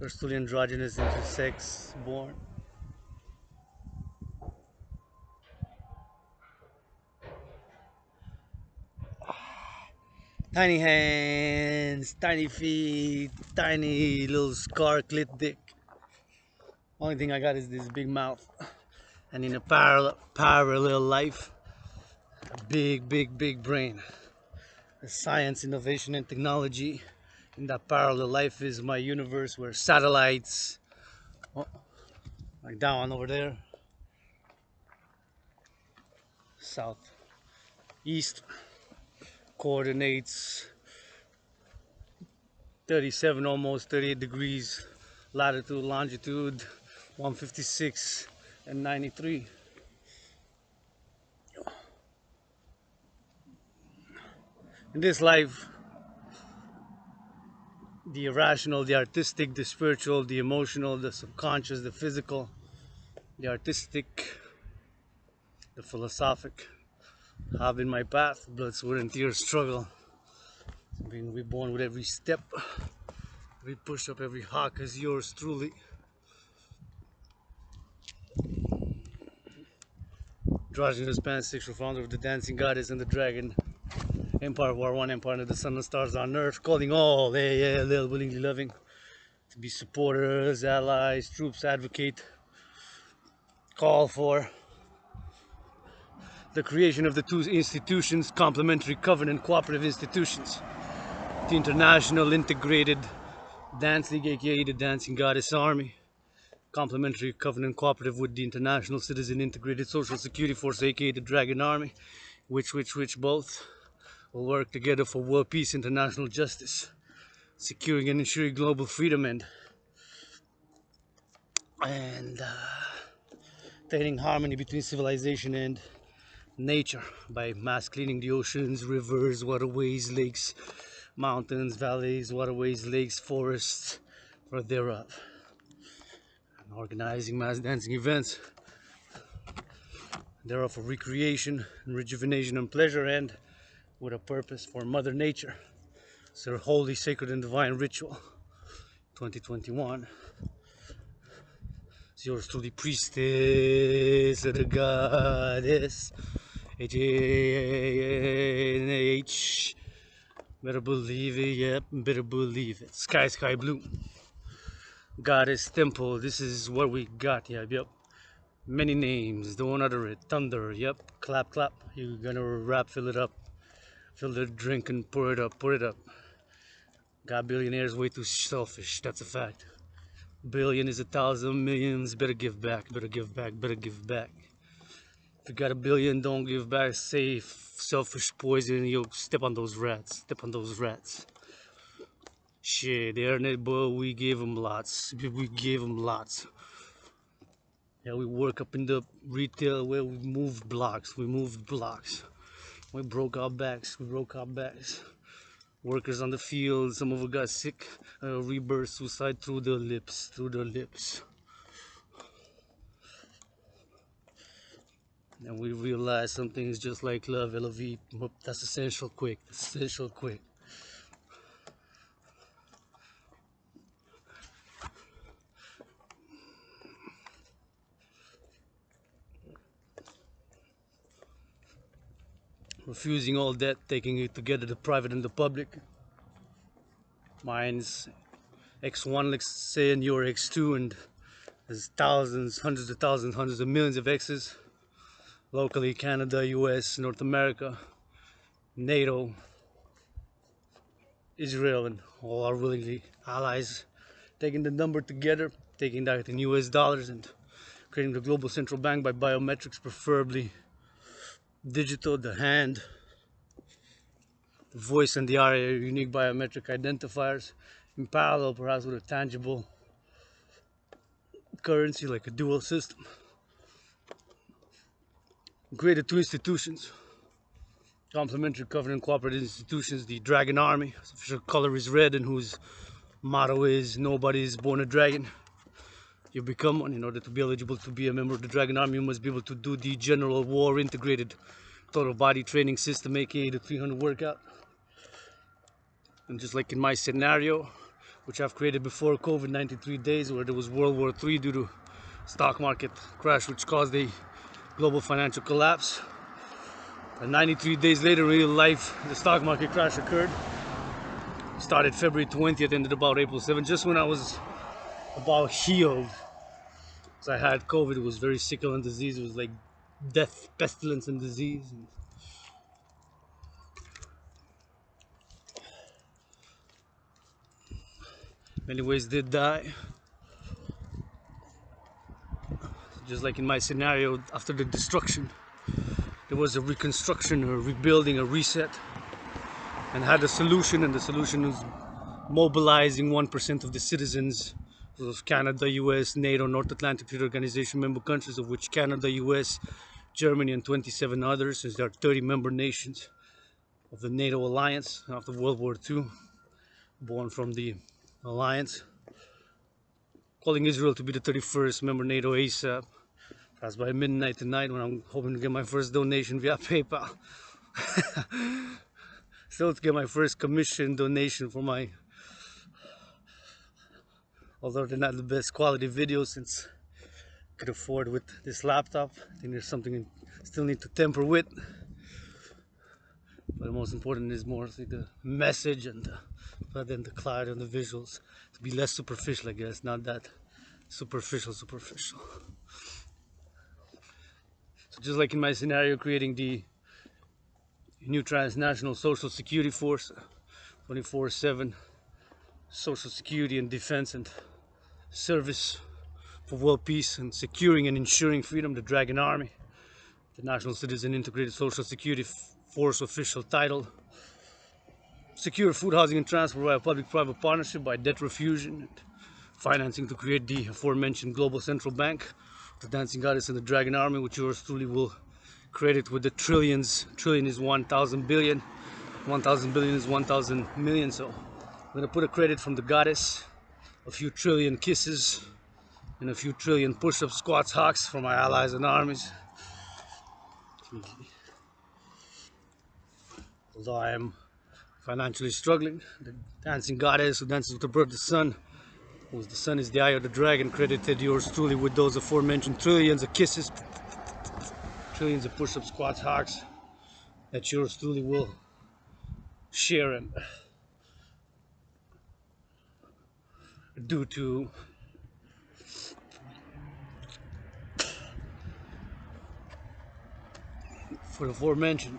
A: You're still androgynous into sex born. Tiny hands, tiny feet, tiny little scar clit dick. Only thing I got is this big mouth. And in a parallel life, a big brain. The science, innovation, and technology in that parallel life is my universe where satellites, oh, like that one over there, south, east, coordinates 37, almost 38 degrees, latitude, longitude 156 and 93. In this life, the irrational, the artistic, the spiritual, the emotional, the subconscious, the physical, the artistic, the philosophic have been my path. Blood, sweat, and tears struggle. Being reborn with every step, every push up, every hawk is yours truly. Dragan, the pansexual founder of the dancing goddess and the dragon empire, war one empire under the sun and stars on earth, calling all they'll willingly loving to be supporters, allies, troops, advocate, call for the creation of the two institutions, complementary covenant cooperative institutions, the International Integrated Dance League, aka the Dancing Goddess Army, complementary covenant cooperative with the International Citizen Integrated Social Security Force, aka the Dragan Army, which both will work together for world peace, international justice, securing and ensuring global freedom, and attaining harmony between civilization and nature by mass cleaning the oceans, rivers, waterways, lakes, mountains, valleys, waterways, lakes, forests, or thereof, and organizing mass dancing events thereof for recreation and rejuvenation and pleasure, and with a purpose for Mother Nature. It's their holy, sacred, and divine ritual. 2021. It's yours truly, priestess of the goddess. H. Better believe it, yep, better believe it. Sky blue. Goddess temple, this is what we got, yep. Many names, don't utter it. Thunder, yep. Clap. You're gonna rap, fill it up. Fill the drink and pour it up. God, billionaires way too selfish, that's a fact. Billion is 1,000 millions, better give back. If you got a billion, don't give back. Safe, selfish poison, you'll step on those rats. Shit, they earned it, but we gave them lots. Yeah, we work up in the retail where we moved blocks. We broke our backs. Workers on the field, some of them got sick. Rebirth, suicide through the lips. And we realize something is just like love, LOV. That's essential quick. That's essential quick. Refusing all debt, taking it together, the private and the public. Mine's X1, let's say, and your X2, and there's thousands, hundreds of thousands, hundreds of millions of X's. Locally, Canada, US, North America, NATO, Israel, and all our willingly allies, taking the number together, taking that in US dollars, and creating the global central bank by biometrics, preferably digital, the hand, the voice, and the eye are unique biometric identifiers, in parallel perhaps with a tangible currency like a dual system. Created two institutions, complementary covenant cooperative institutions, the Dragan Army, whose official color is red and whose motto is "Nobody is born a dragon." You become one. In order to be eligible to be a member of the Dragan Army, you must be able to do the General War Integrated Total Body Training System, aka the 300 workout. And just like in my scenario, which I've created before COVID, 93 days, where there was World War III due to stock market crash, which caused a global financial collapse. And 93 days later, real life, the stock market crash occurred. Started February 20th, ended about April 7th, just when I was about healed. Because I had COVID, it was very sickle and disease. It was like death, pestilence, and disease. And many ways did die. Just like in my scenario, after the destruction, there was a reconstruction, a rebuilding, a reset, and had a solution, and the solution was mobilizing 1% of the citizens of Canada, US, NATO, North Atlantic Treaty Organization member countries, of which Canada, US, Germany, and 27 others, since there are 30 member nations of the NATO alliance after World War II, born from the alliance, calling Israel to be the 31st member NATO ASAP. That's by midnight tonight, when I'm hoping to get my first donation via PayPal. Still to get my first commission donation for my, although they're not the best quality videos, since I could afford with this laptop. I think there's something I still need to temper with. But the most important is more like the message and rather than the clarity and the visuals. To be less superficial, I guess, not that superficial. So just like in my scenario, creating the new transnational social security force, 24/7 social security and defense and service for world peace and securing and ensuring freedom, the Dragan Army, the National Citizen Integrated Social Security Force official title. Secure food, housing, and transport by a public-private partnership, by debt refusion and financing to create the aforementioned global central bank, the Dancing Goddess and the Dragan Army, which yours truly will credit with the trillions. Trillion is 1,000 billion. 1,000 billion is 1,000 million. So I'm gonna put a credit from the goddess, a few trillion kisses, and a few trillion push-ups, squats, hawks for my allies and armies. Although I am financially struggling, the dancing goddess who dances with the birth of the sun, whose the sun is the eye of the dragon, credited yours truly with those aforementioned trillions of kisses, trillions of push-ups, squats, hawks, that yours truly will share and due to for the aforementioned.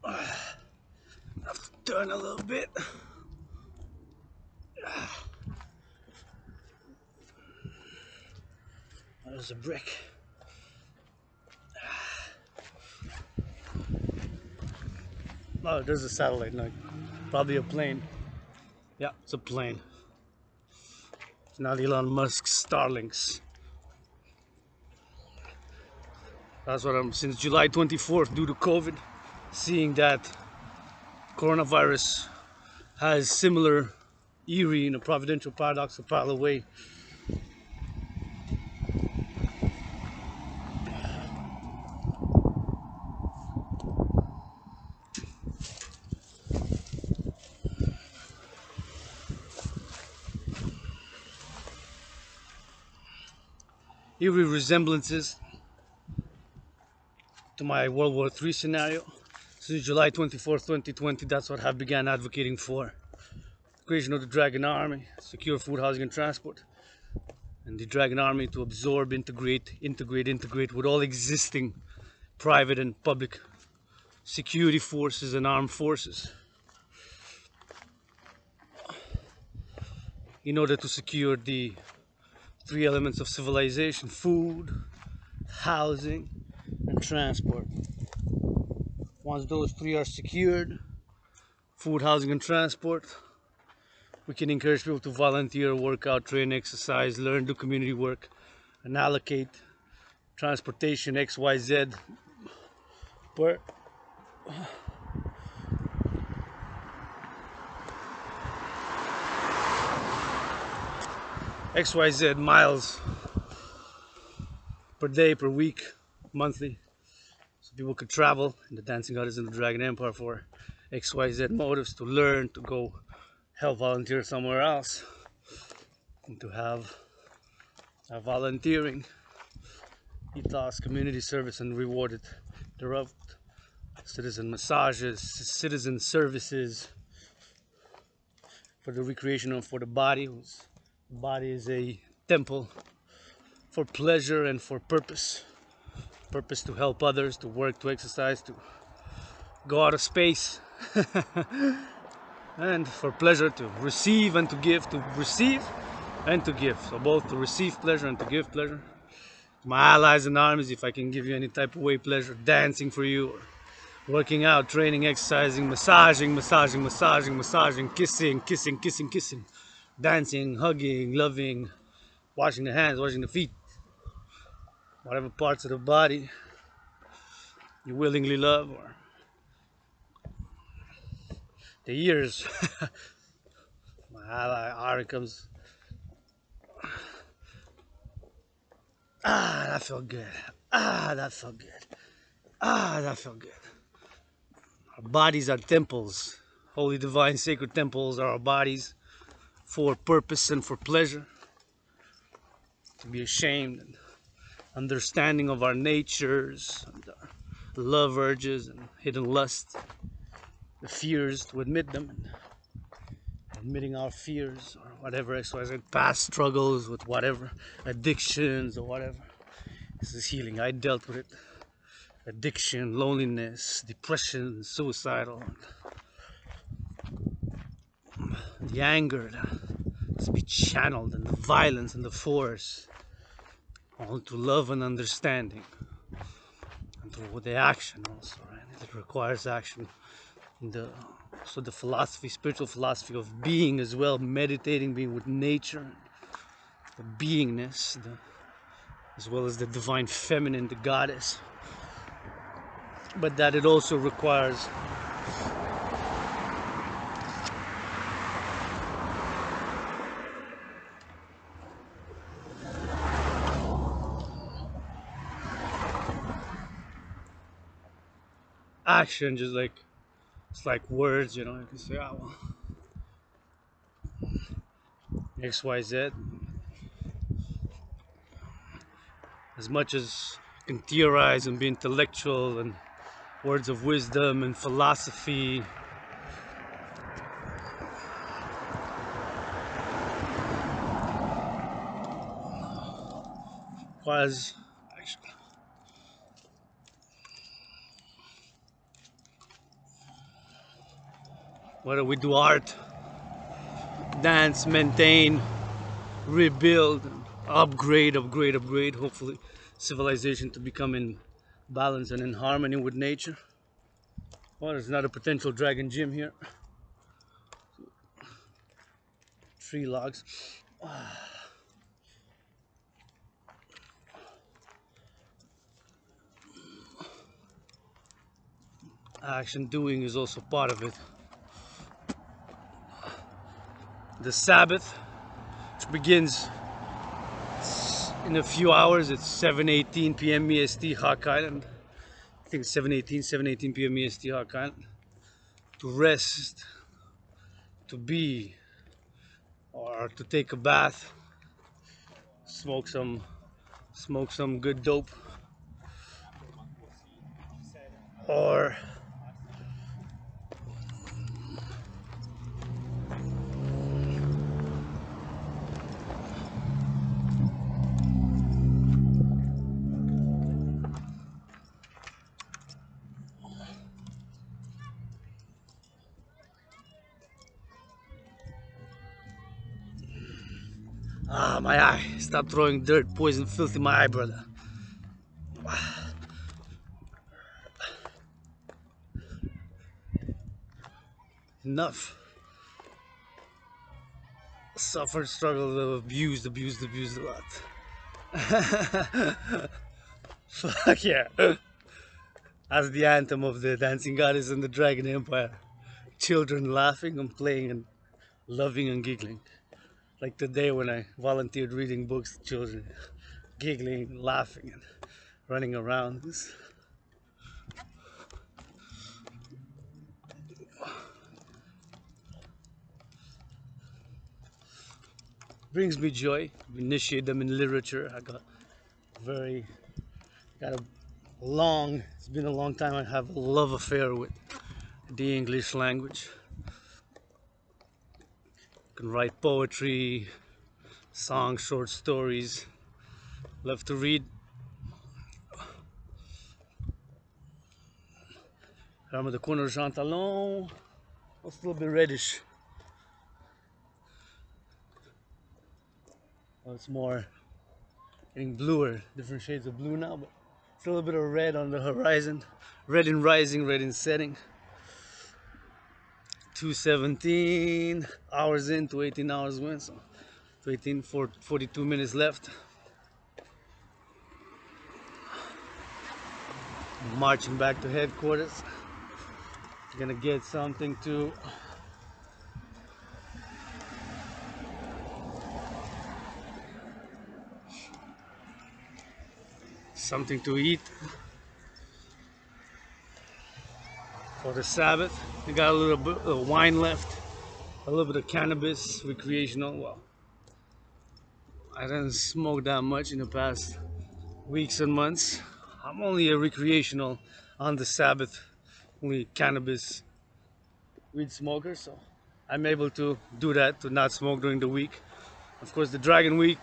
A: I have to turn a little bit. There's a brick. Oh, there's a satellite, like probably a plane. Yeah, it's a plane. It's not Elon Musk's Starlinks. That's what I'm, since July 24th, due to COVID, seeing that coronavirus has similar eerie in a providential paradox, a parallel way. Eerie resemblances to my World War III scenario. Since July 24th, 2020, that's what I began advocating for. Creation of the Dragan Army, secure food, housing, and transport. And the Dragan Army to absorb, integrate with all existing private and public security forces and armed forces in order to secure the three elements of civilization: food, housing, and transport. Once those three are secured, food, housing, and transport, we can encourage people to volunteer, work out, train, exercise, learn, do community work, and allocate transportation XYZ per XYZ miles per day, per week, monthly, so people could travel in the dancing goddess in the Dragon Empire for XYZ motives, to learn, to go help volunteer somewhere else, and to have a volunteering ethos, community service, and rewarded thereof. Citizen massages, citizen services for the recreation and for the body, whose body is a temple for pleasure and for purpose. Purpose to help others, to work, to exercise, to go out of space, and for pleasure to receive and to give, to receive and to give. So both to receive pleasure and to give pleasure. My allies and armies, if I can give you any type of way pleasure, dancing for you, or working out, training, exercising, massaging, kissing, dancing, hugging, loving, washing the hands, washing the feet, whatever parts of the body you willingly love, or the ears. My ally Ari comes. That felt good. That felt good. That felt good. Our bodies are temples. Holy, divine, sacred temples are our bodies for purpose and for pleasure. To be ashamed and understanding of our natures, and our love urges and hidden lusts, the fears, to admit them, and admitting our fears or whatever XYZ, past struggles with whatever, addictions or whatever. This is healing. I dealt with it. Addiction, loneliness, depression, suicidal, the anger that to be channeled, and the violence and the force, all through love and understanding, and through the action also, right? It requires action. So the philosophy, spiritual philosophy of being as well, meditating, being with nature, the beingness, as well as the divine feminine, the goddess. But that it also requires action, just like it's like words, you know. You can say, well, XYZ. As much as you can theorize and be intellectual and words of wisdom and philosophy, requires action. Whether we do art, dance, maintain, rebuild, upgrade, hopefully civilization to become in balance and in harmony with nature. Well, there's another potential dragon gym here. Tree logs. Action doing is also part of it. the Sabbath, which begins in a few hours. It's 7:18 p.m. EST, Hawk Island. I think it's 7:18 p.m. EST, Hawk Island. To rest, to be, or to take a bath, smoke some good dope, or my eye. Stop throwing dirt, poison, filth in my eye, brother. Enough. Suffered, struggled, abused a lot. Fuck yeah. That's the anthem of the dancing goddess and the dragon empire. Children laughing and playing and loving and giggling. Like today when I volunteered reading books to children, giggling, laughing, and running around. This brings me joy. Initiate them in literature. I got a it's been a long time. I have a love affair with the English language. I can write poetry, songs, short stories. Love to read. I'm at the corner of Jean Talon. It's a little bit reddish. Well, it's more getting bluer, different shades of blue now, but it's a little bit of red on the horizon. Red in rising, red in setting. 2:17 hours into 18 hours went, so 42 minutes left. Marching back to headquarters. Gonna get something to eat for the Sabbath. I got a little bit of wine left, a little bit of cannabis, recreational. Well, I didn't smoke that much in the past weeks and months. I'm only a recreational on the Sabbath, only cannabis weed smoker, so I'm able to do that, to not smoke during the week. Of course, the Dragon Week,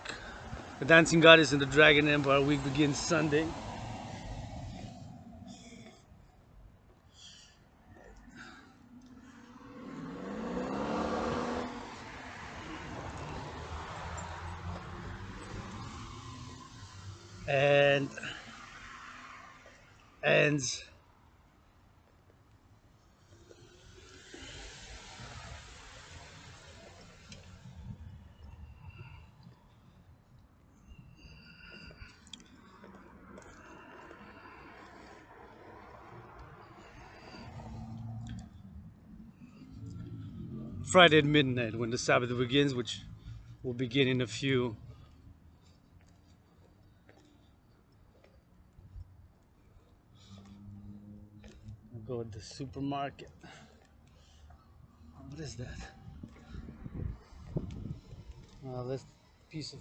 A: the Dancing Goddess and the Dragon Empire Week begins Sunday. And ends Friday at midnight when the Sabbath begins, which will begin in a few. I'll go to the supermarket. What is that? That's a piece of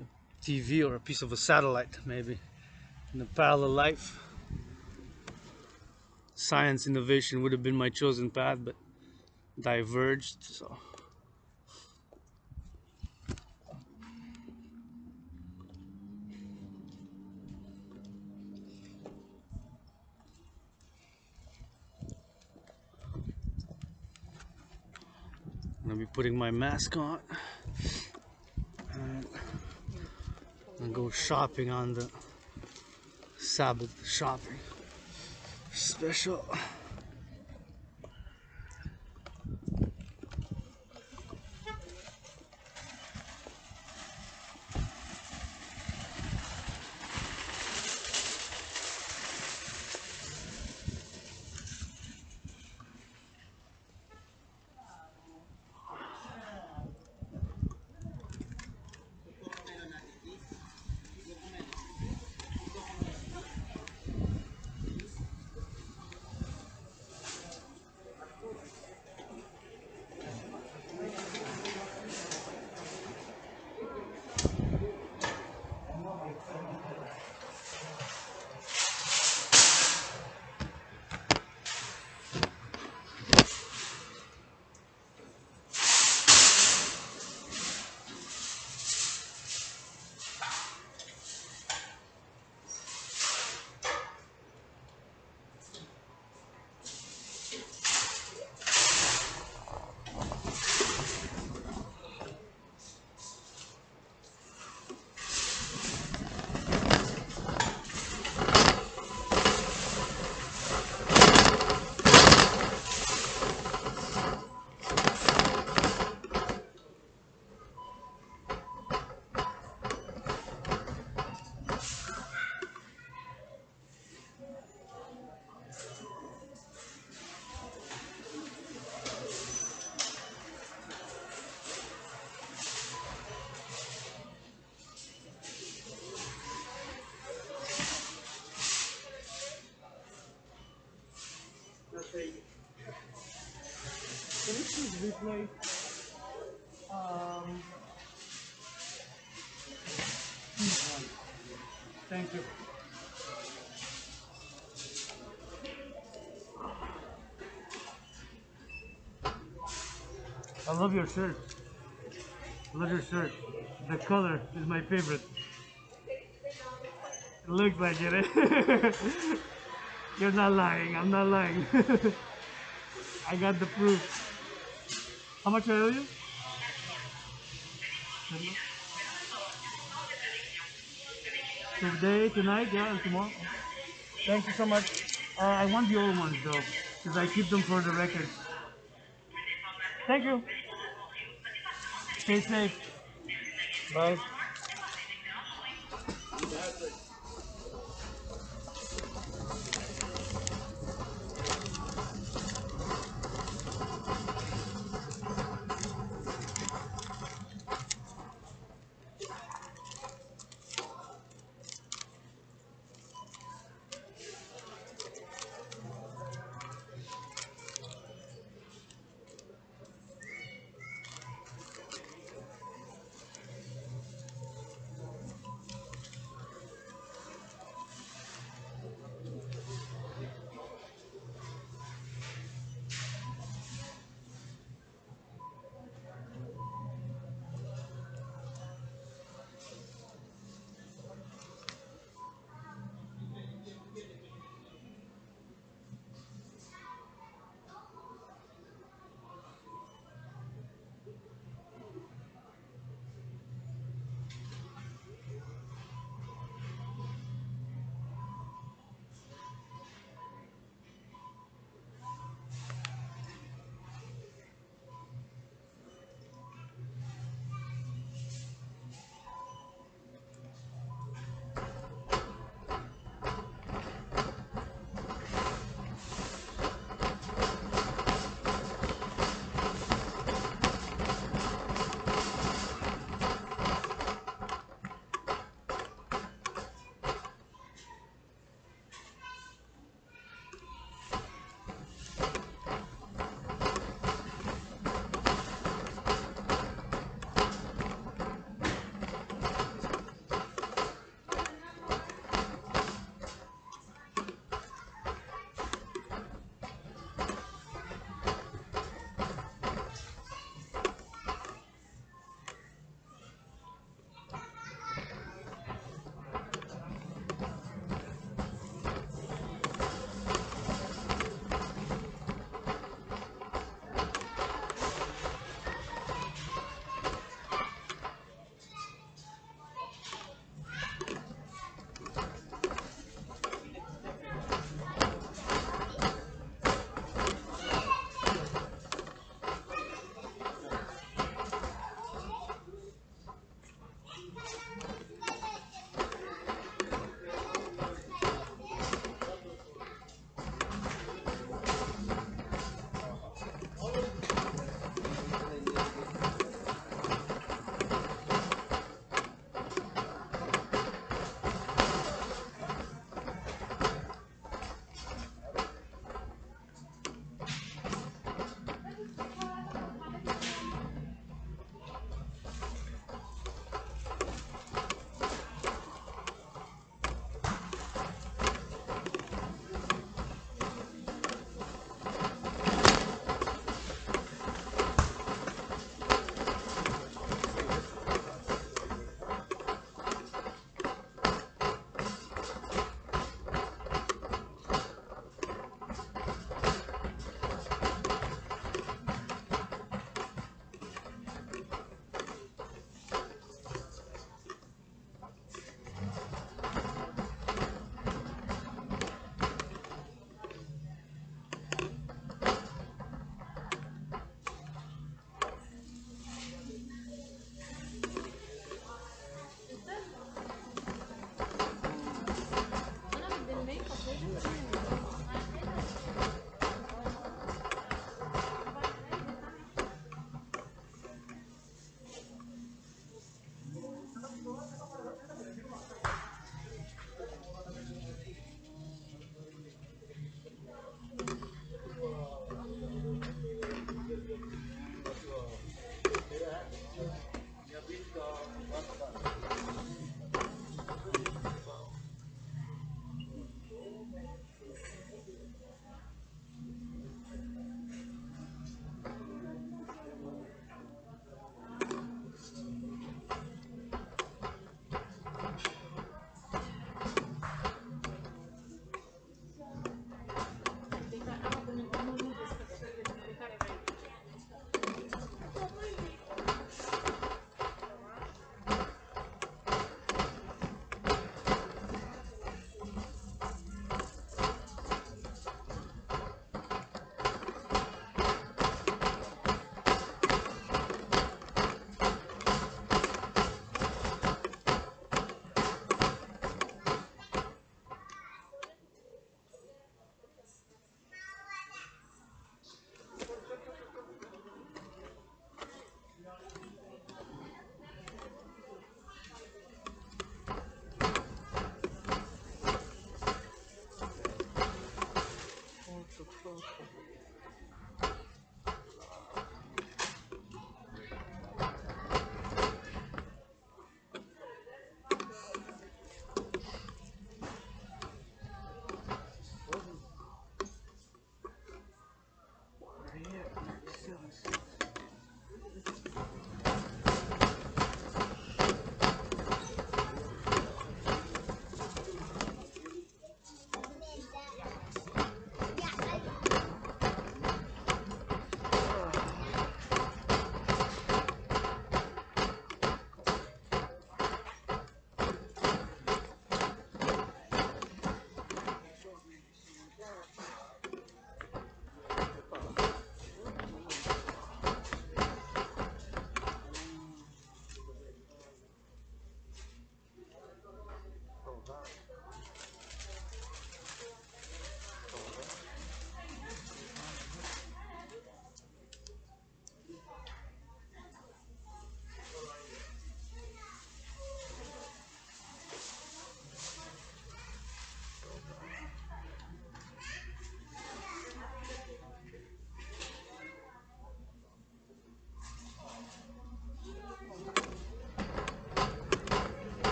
A: a TV or a piece of a satellite, maybe. In a parallel life, science innovation would have been my chosen path, but diverged. So I'm gonna be putting my mask on and go shopping on the Sabbath shopping special. Can you please replay? Um, Thank you. I love your shirt. I love your shirt. The color is my favorite. It looks like it. You're not lying. I'm not lying. I got the proof. How much I owe you? Today, tonight, yeah, and tomorrow. Thank you so much. I want the old ones though, because I keep them for the records. Thank you. Stay safe. Bye.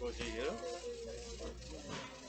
B: Go take it up.